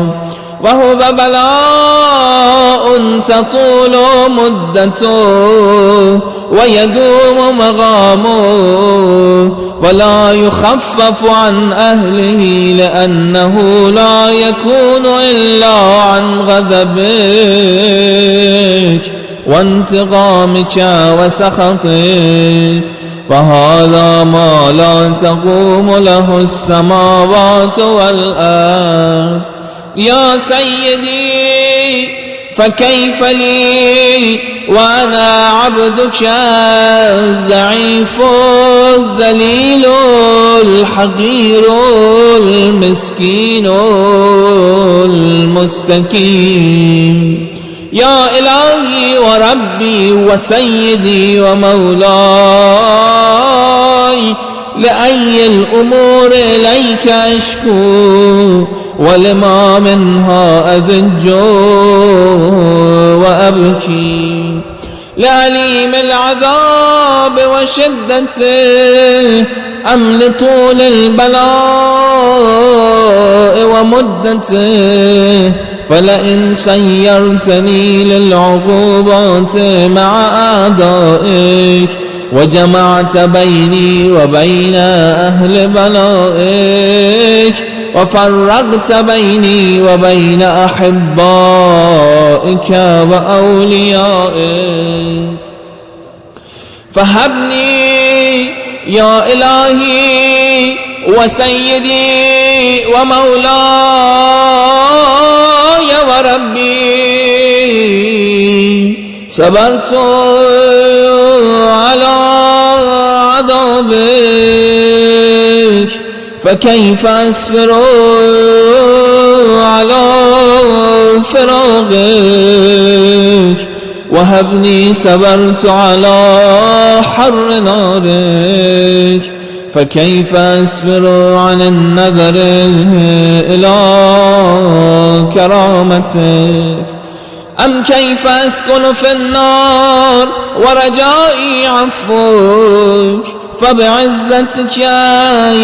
وهو بلاء تطول مدته ويدوم مغامه ولا يخفف عن أهله، لأنه لا يكون إلا عن غضبك وانتقامك وسخطك، وهذا ما لا تقوم له السماوات والأرض. يا سيدي فكيف لي وأنا عبدك الضعيف الذليل الحقير المسكين المستكين. يا إلهي وربي وسيدي ومولاي، لأي الأمور إليك أشكو ولما منها أذج وأبكي، لأليم العذاب وشدته أم لطول البلاء ومدته؟ فلئن سيرتني للعقوبات مع أعدائك وجمعت بيني وبين أهل بلائك وفرقت بيني وبين أحبائك وأوليائك، فهبني يا إلهي وسيدي ومولاي وربي، صبرت على عذابك فكيف أصبر على فراقك، وهبني صبرت على حر نارك فكيف أصبر عن النظر إلى كرامتك. أم كيف أسكن في النار ورجائي عفوك، فبعزتك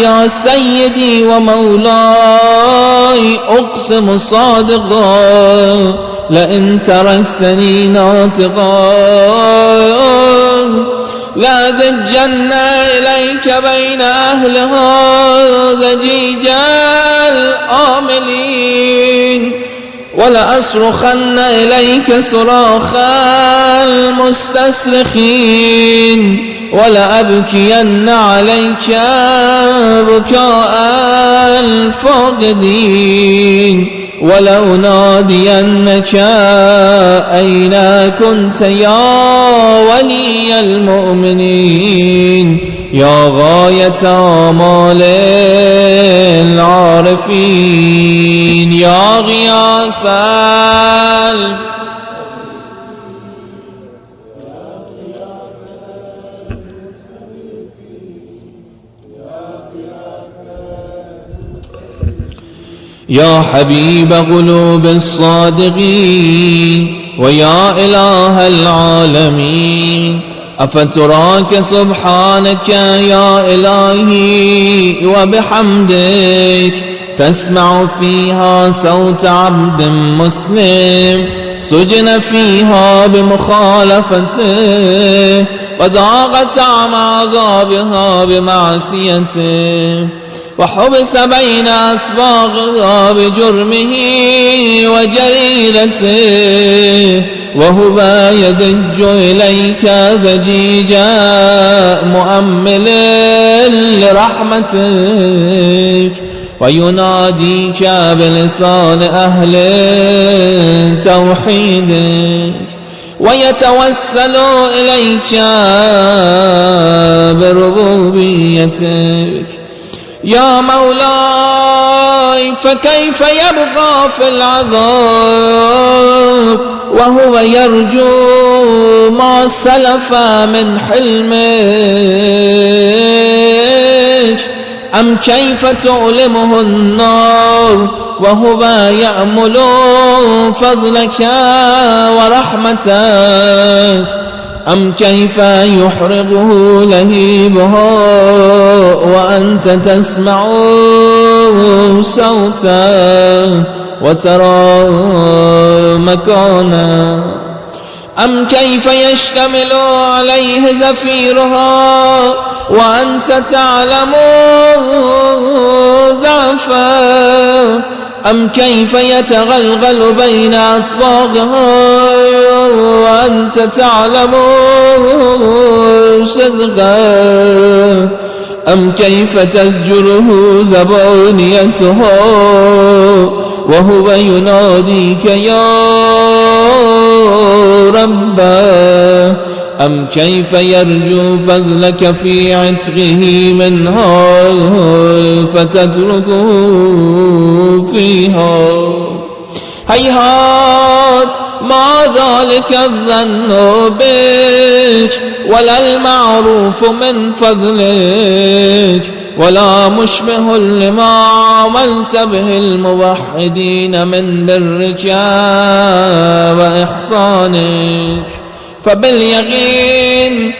يا سيدي ومولاي أقسم صادقا لئن تركتني ناطقا لأذجن إليك بين أهلها ضجيج الآملين، ولأصرخن إليك صراخ المستصرخين، ولأبكين عليك بكاء الفاقدين، ولأنادينك أين كنت يا ولي المؤمنين، يا غاية آمال العارفين، يا غياث يا حبيب قلوب الصادقين، ويا إله العالمين. أفتراك سبحانك يا إلهي وبحمدك تسمع فيها صوت عبد مسلم سجن فيها بمخالفته وذاق طعم عذابها بمعصيته، وحبس بين أطباقها بجرمه وجريرته، وهو يضج إليك ضجيجا مؤمل لرحمتك، ويناديك بلسان أهل توحيدك، ويتوسل إليك بربوبيتك. يا مولاي فكيف يبقى في العذاب وهو يرجو ما سلف من حلمك؟ أم كيف تعلمه النار وهو يأمل فضلك ورحمتك؟ أم كيف يحرقه لهيبها وأنت تسمع صوته وترى مكانه؟ أم كيف يشتمل عليه زفيرها وأنت تعلم ضعفه؟ أم كيف يتغلغل بين أطباقها وأنت تعلم صدقه؟ أم كيف تزجره زبانيتها وهو يناديك يا ربه؟ أم كيف يرجو فضلك في عتقه منها فتتركه فيها؟ هيهات ما ذلك الظن بك ولا المعروف من فضلك ولا مشبه لما عملت به الموحدين من برك وإحسانك. فباليقين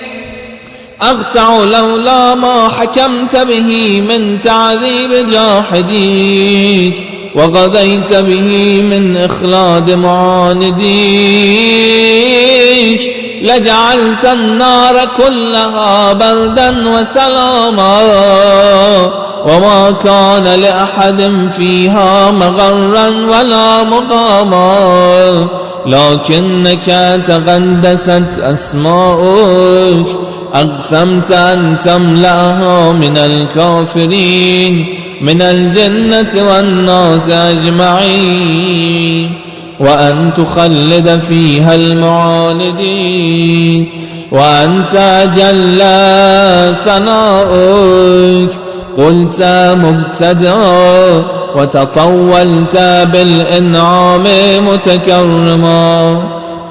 أقطع لولا ما حكمت به من تعذيب جاحديك وقضيت به من إخلاد معانديك لجعلت النار كلها بردا وسلاما وما كان لأحد فيها مغرا ولا مقاما، لكنك تقدست أسماؤك أقسمت أن تملأها من الكافرين من الجنة والناس أجمعين، وأن تخلد فيها المعاندين، وأنت جل ثناؤك قلت مبتدأ وتطولت بالإنعام متكرما.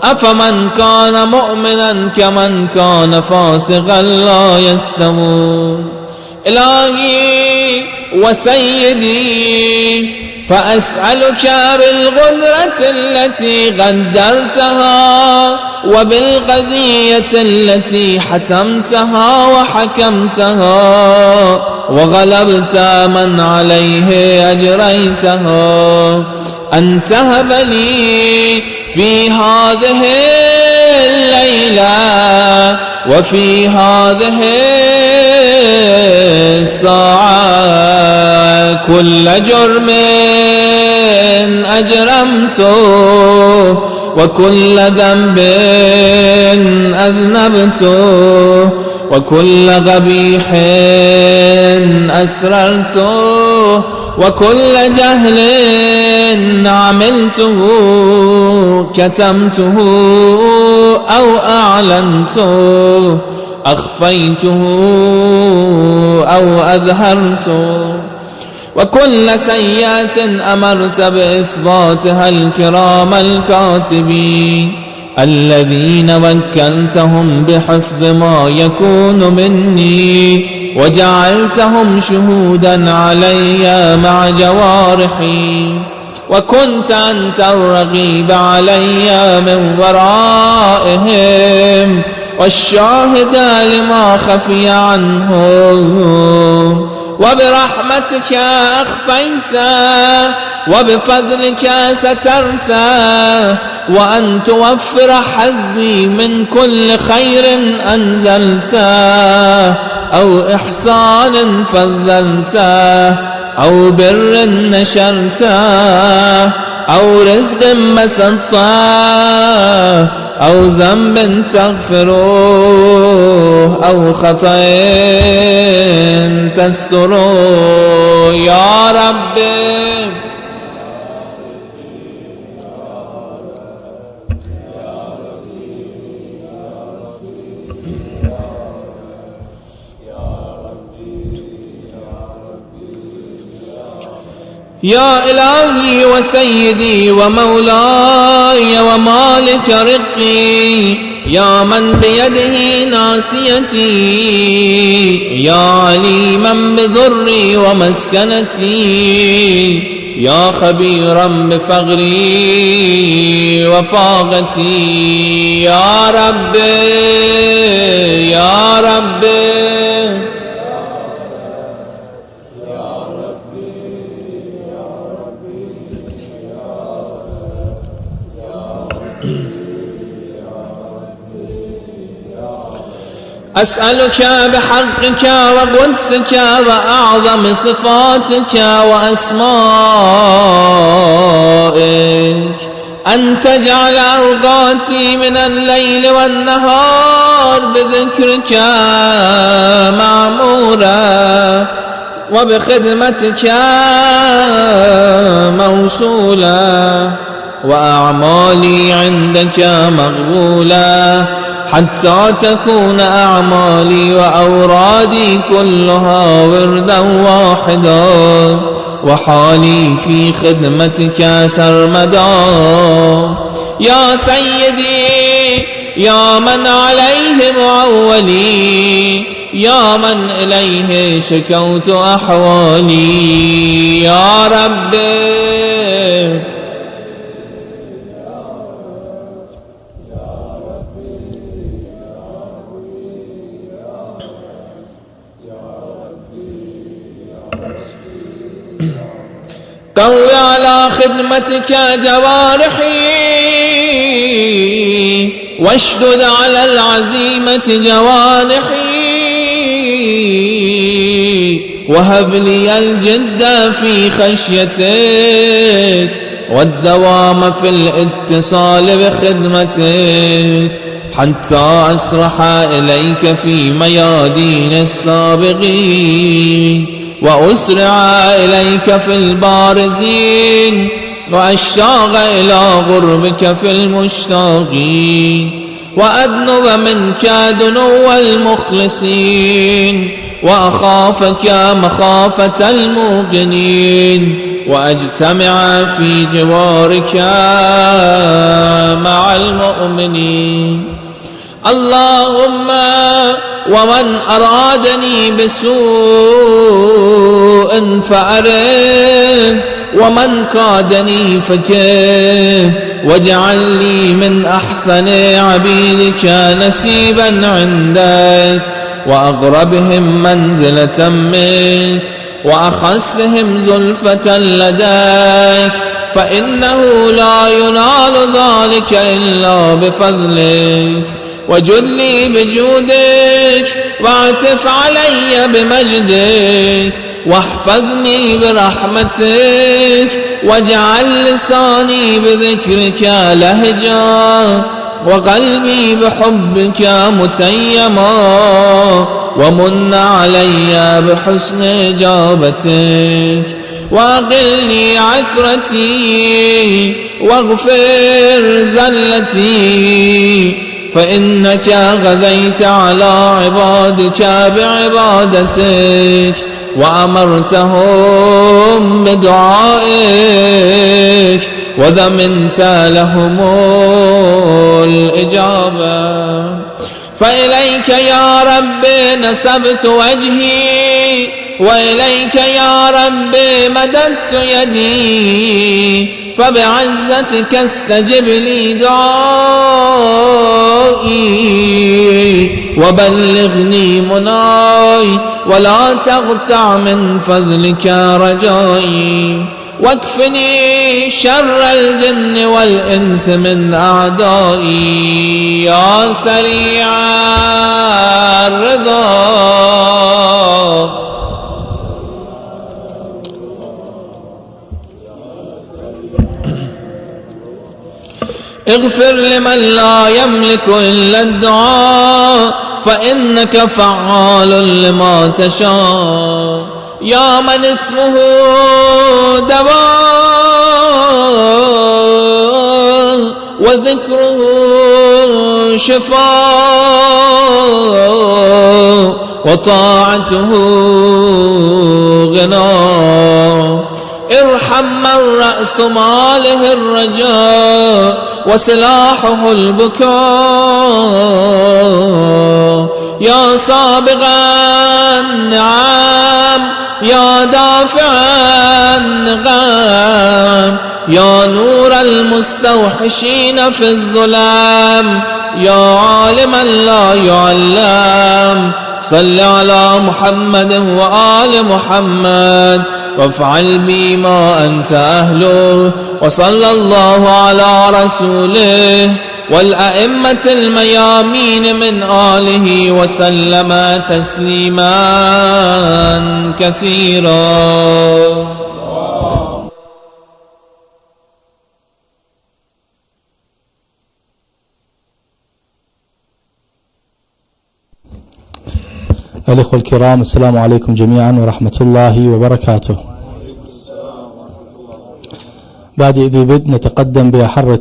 أفمن كان مؤمنا كمن كان فاسقا لا يستوون. إلهي وسيدي فأسألك بالقدرة التي قدرتها وبالقضية التي حتمتها وحكمتها وغلبت من عليه أجريتها أن تهب لي في هذه الليلة وفي هذه الساعة كل جرم أجرمته وكل ذنب أذنبته وكل قبيح أسررته وكل جهل عملته كتمته أو أعلنته أخفيته أو أظهرته، وكل سيئة أمرت بإثباتها الكرام الكاتبين الذين وكلتهم بحفظ ما يكون مني وجعلتهم شهودا علي مع جوارحي، وكنت أنت الرقيب علي من ورائهم والشاهد لما خفي عنهم، وبرحمتك أخفيت وبفضلك سترت، وأن توفر حظي من كل خير أنزلت أو إحسان فضلته أو بر نشرته أو رزق مسطته أو ذنب تغفروه أو خطأ تستروه يا ربي. يا إلهي وسيدي ومولاي ومالك رقي، يا من بيده ناسيتي، يا عليما بضري ومسكنتي، يا خبيرا بفقري وفاقتي، يا ربي يا ربي. أسألك بحقك وقدسك وأعظم صفاتك وأسمائك أن تجعل أوقاتي من الليل والنهار بذكرك معمورة وبخدمتك موصولة، وأعمالي عندك مقبولة، حتى تكون أعمالي وأورادي كلها وردا واحدا، وحالي في خدمتك سرمدا. يا سيدي يا من عليه معولي، يا من إليه شكوت أحوالي، يا ربي قوي على خدمتك جوارحي، واشدد على العزيمة جوانحي، وهب لي الجد في خشيتك والدوام في الاتصال بخدمتك، حتى أسرح إليك في ميادين السابقين، وأسرع إليك في البارزين، وأشتاق إلى غربك في المشتاقين، وأدنو منك دنو المخلصين، وأخافك مخافة الموقنين، وأجتمع في جوارك مع المؤمنين. اللهم ومن أرادني بسوء فأره، ومن كادني فكه، واجعل لي من أحسن عبيدك نسيبا عندك، وأقربهم منزلة منك، وأخسهم زلفة لديك، فإنه لا ينال ذلك إلا بفضلك. وجدني بجودك، واعتف علي بمجدك، واحفظني برحمتك، واجعل لساني بذكرك لهجا، وقلبي بحبك متيما، ومن علي بحسن إجابتك، وأقلني عثرتي، واغفر زلتي، فإنك غذيت على عبادك بعبادتك، وأمرتهم بدعائك، وذمنت لهم الإجابة. فإليك يا رب نسبت وجهي، وإليك يا رب مددت يدي، فبعزتك استجب لي دعائي، وبلغني مناي، ولا تقطع من فضلك رجائي، واكفني شر الجن والإنس من أعدائي، يا سريع الرضا. اغفر لمن لا يملك إلا الدعاء، فإنك فعال لما تشاء، يا من اسمه دواء، وذكره شفاء، وطاعته غنى. ارحم من رأس ماله الرجاء وسلاحه البكاء. يا سابغ النعم يا دافع النقم يا نور المستوحشين في الظلام يا عالما لا يعلم صل على محمد وآل محمد وافعل بي ما أنت أهله. وصلى الله على رسوله والأئمة الميامين من آله وسلم تسليما كثيرا. الإخوة الكرام، السلام عليكم جميعا ورحمة الله وبركاته. بعد ذي بدء نتقدم بأحر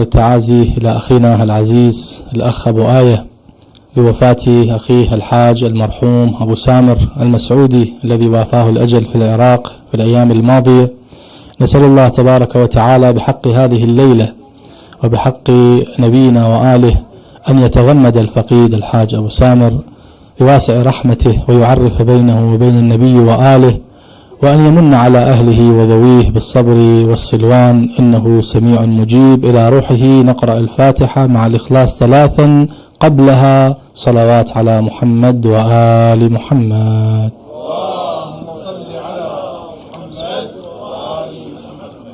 التعازي إلى أخينا العزيز الأخ أبو آية بوفاة أخيه الحاج المرحوم أبو سامر المسعودي الذي وافاه الأجل في العراق في الأيام الماضية. نسأل الله تبارك وتعالى بحق هذه الليلة وبحق نبينا وآله أن يتغمد الفقيد الحاج أبو سامر بواسع رحمته ويعرف بينه وبين النبي وآله، وأن يمن على أهله وذويه بالصبر والسلوان، إنه سميع مجيب. إلى روحه نقرأ الفاتحة مع الإخلاص 3 قبلها صلوات على محمد وآل محمد. اللهم صل على محمد وآل محمد.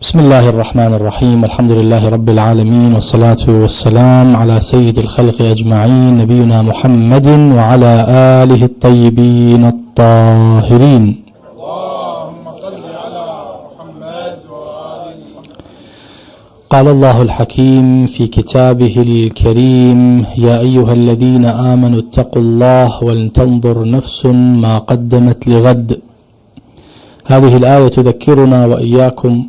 بسم الله الرحمن الرحيم. الحمد لله رب العالمين، والصلاة والسلام على سيد الخلق أجمعين نبينا محمد وعلى آله الطيبين الطاهرين. اللهم صل على محمد وآل محمد. قال الله الحكيم في كتابه الكريم: يا أيها الذين آمنوا اتقوا الله ولتنظر نفس ما قدمت لغد. هذه الآية تذكرنا وإياكم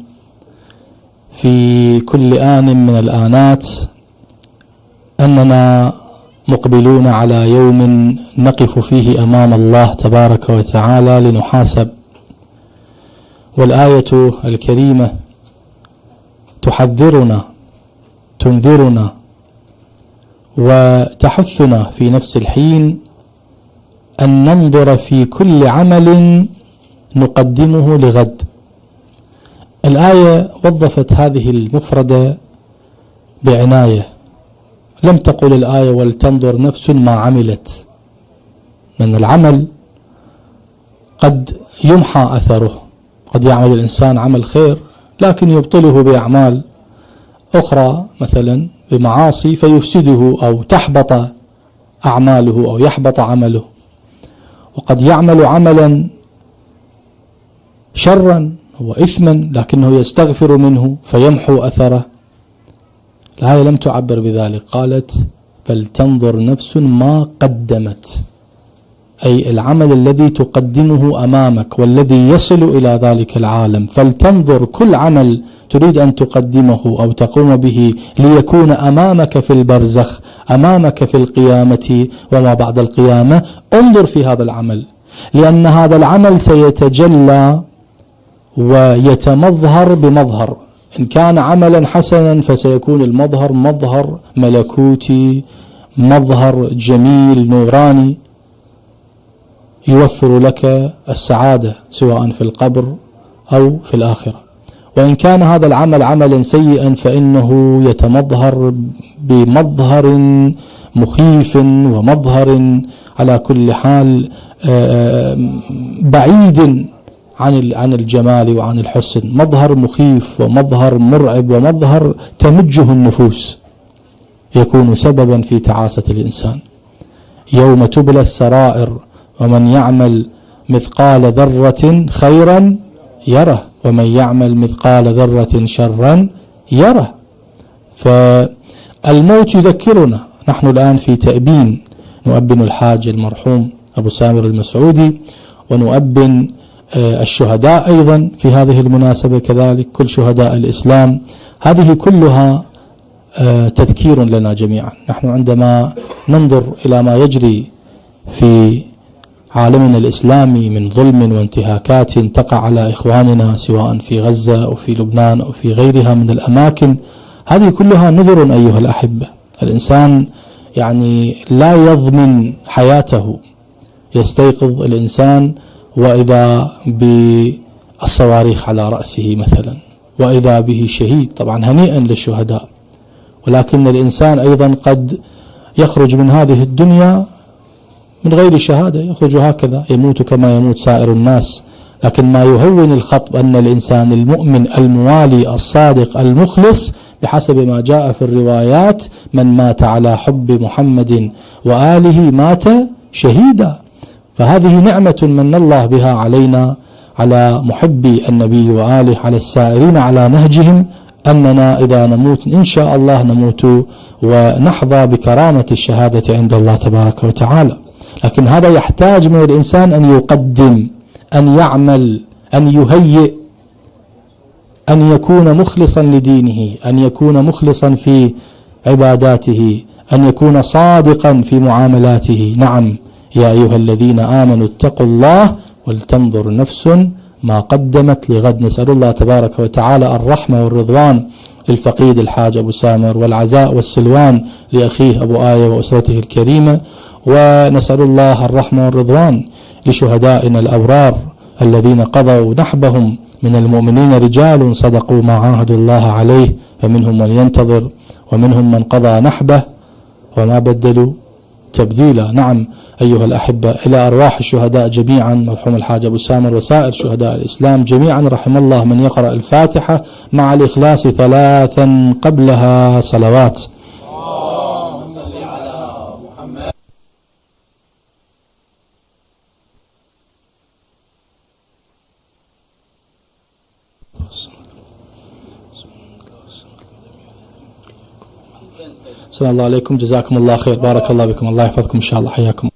في كل آن من الآنات أننا مقبلون على يوم نقف فيه أمام الله تبارك وتعالى لنحاسب. والآية الكريمة تحذرنا تنذرنا وتحثنا في نفس الحين أن ننظر في كل عمل نقدمه لغد. الآية وظفت هذه المفردة بعناية، لم تقل الآية ولتنظر نفس ما عملت. من العمل قد يمحى أثره، قد يعمل الإنسان عمل خير لكن يبطله بأعمال أخرى مثلا بمعاصي فيفسده أو تحبط أعماله أو يحبط عمله. وقد يعمل عملا شرا وإثما لكنه يستغفر منه فيمحو أثره. الآية لم تعبر بذلك، قالت فلتنظر نفس ما قدمت، أي العمل الذي تقدمه أمامك والذي يصل إلى ذلك العالم. فلتنظر كل عمل تريد أن تقدمه أو تقوم به ليكون أمامك في البرزخ، أمامك في القيامة وما بعد القيامة، انظر في هذا العمل، لأن هذا العمل سيتجلى ويتمظهر بمظهر. إن كان عملا حسنا فسيكون المظهر مظهر ملكوتي، مظهر جميل نوراني يوفر لك السعادة سواء في القبر أو في الآخرة. وإن كان هذا العمل عملا سيئا فإنه يتمظهر بمظهر مخيف ومظهر على كل حال بعيد عن الجمال وعن الحسن، مظهر مخيف ومظهر مرعب ومظهر تمجه النفوس، يكون سببا في تعاسة الإنسان. يوم تبلى السرائر ومن يعمل مثقال ذرة خيرا يره ومن يعمل مثقال ذرة شرا يره. فالموت يذكرنا. نحن الآن في تأبين، نؤبن الحاج المرحوم أبو سامر المسعودي، ونؤبن الشهداء أيضا في هذه المناسبة كذلك، كل شهداء الإسلام. هذه كلها تذكير لنا جميعا. نحن عندما ننظر إلى ما يجري في عالمنا الإسلامي من ظلم وانتهاكات تقع على إخواننا سواء في غزة أو في لبنان أو في غيرها من الأماكن، هذه كلها نذر أيها الأحبة. الإنسان يعني لا يضمن حياته، يستيقظ الإنسان وإذا بالصواريخ على رأسه مثلا، وإذا به شهيد. طبعا هنيئا للشهداء، ولكن الإنسان أيضا قد يخرج من هذه الدنيا من غير شهادة، يخرج هكذا يموت كما يموت سائر الناس. لكن ما يهون الخطب أن الإنسان المؤمن الموالي الصادق المخلص بحسب ما جاء في الروايات من مات على حب محمد وآله مات شهيدا. فهذه نعمة من الله بها علينا، على محبي النبي وآله، على السائرين على نهجهم، أننا إذا نموت إن شاء الله نموت ونحظى بكرامة الشهادة عند الله تبارك وتعالى. لكن هذا يحتاج من الإنسان أن يقدم، أن يعمل، أن يهيئ، أن يكون مخلصا لدينه، أن يكون مخلصا في عباداته، أن يكون صادقا في معاملاته. نعم يا أيها الذين آمنوا اتقوا الله ولتنظر نفس ما قدمت لغد. نسأل الله تبارك وتعالى الرحمة والرضوان للفقيد الحاج أبو سامر، والعزاء والسلوان لأخيه أبو آية وأسرته الكريمة، ونسأل الله الرحمة والرضوان لشهدائنا الأبرار الذين قضوا نحبهم من المؤمنين، رجال صدقوا ما عاهدوا الله عليه، فمنهم من ينتظر ومنهم من قضى نحبه وما بدلوا تبديلا. نعم أيها الأحبة، إلى أرواح الشهداء جميعا، مرحوم الحاج أبو سامر وسائر شهداء الإسلام جميعا، رحم الله من يقرأ الفاتحة مع الإخلاص 3 قبلها صلوات. صلى الله عليكم، جزاكم الله خير، بارك الله بكم، الله يحفظكم إن شاء الله، حياكم.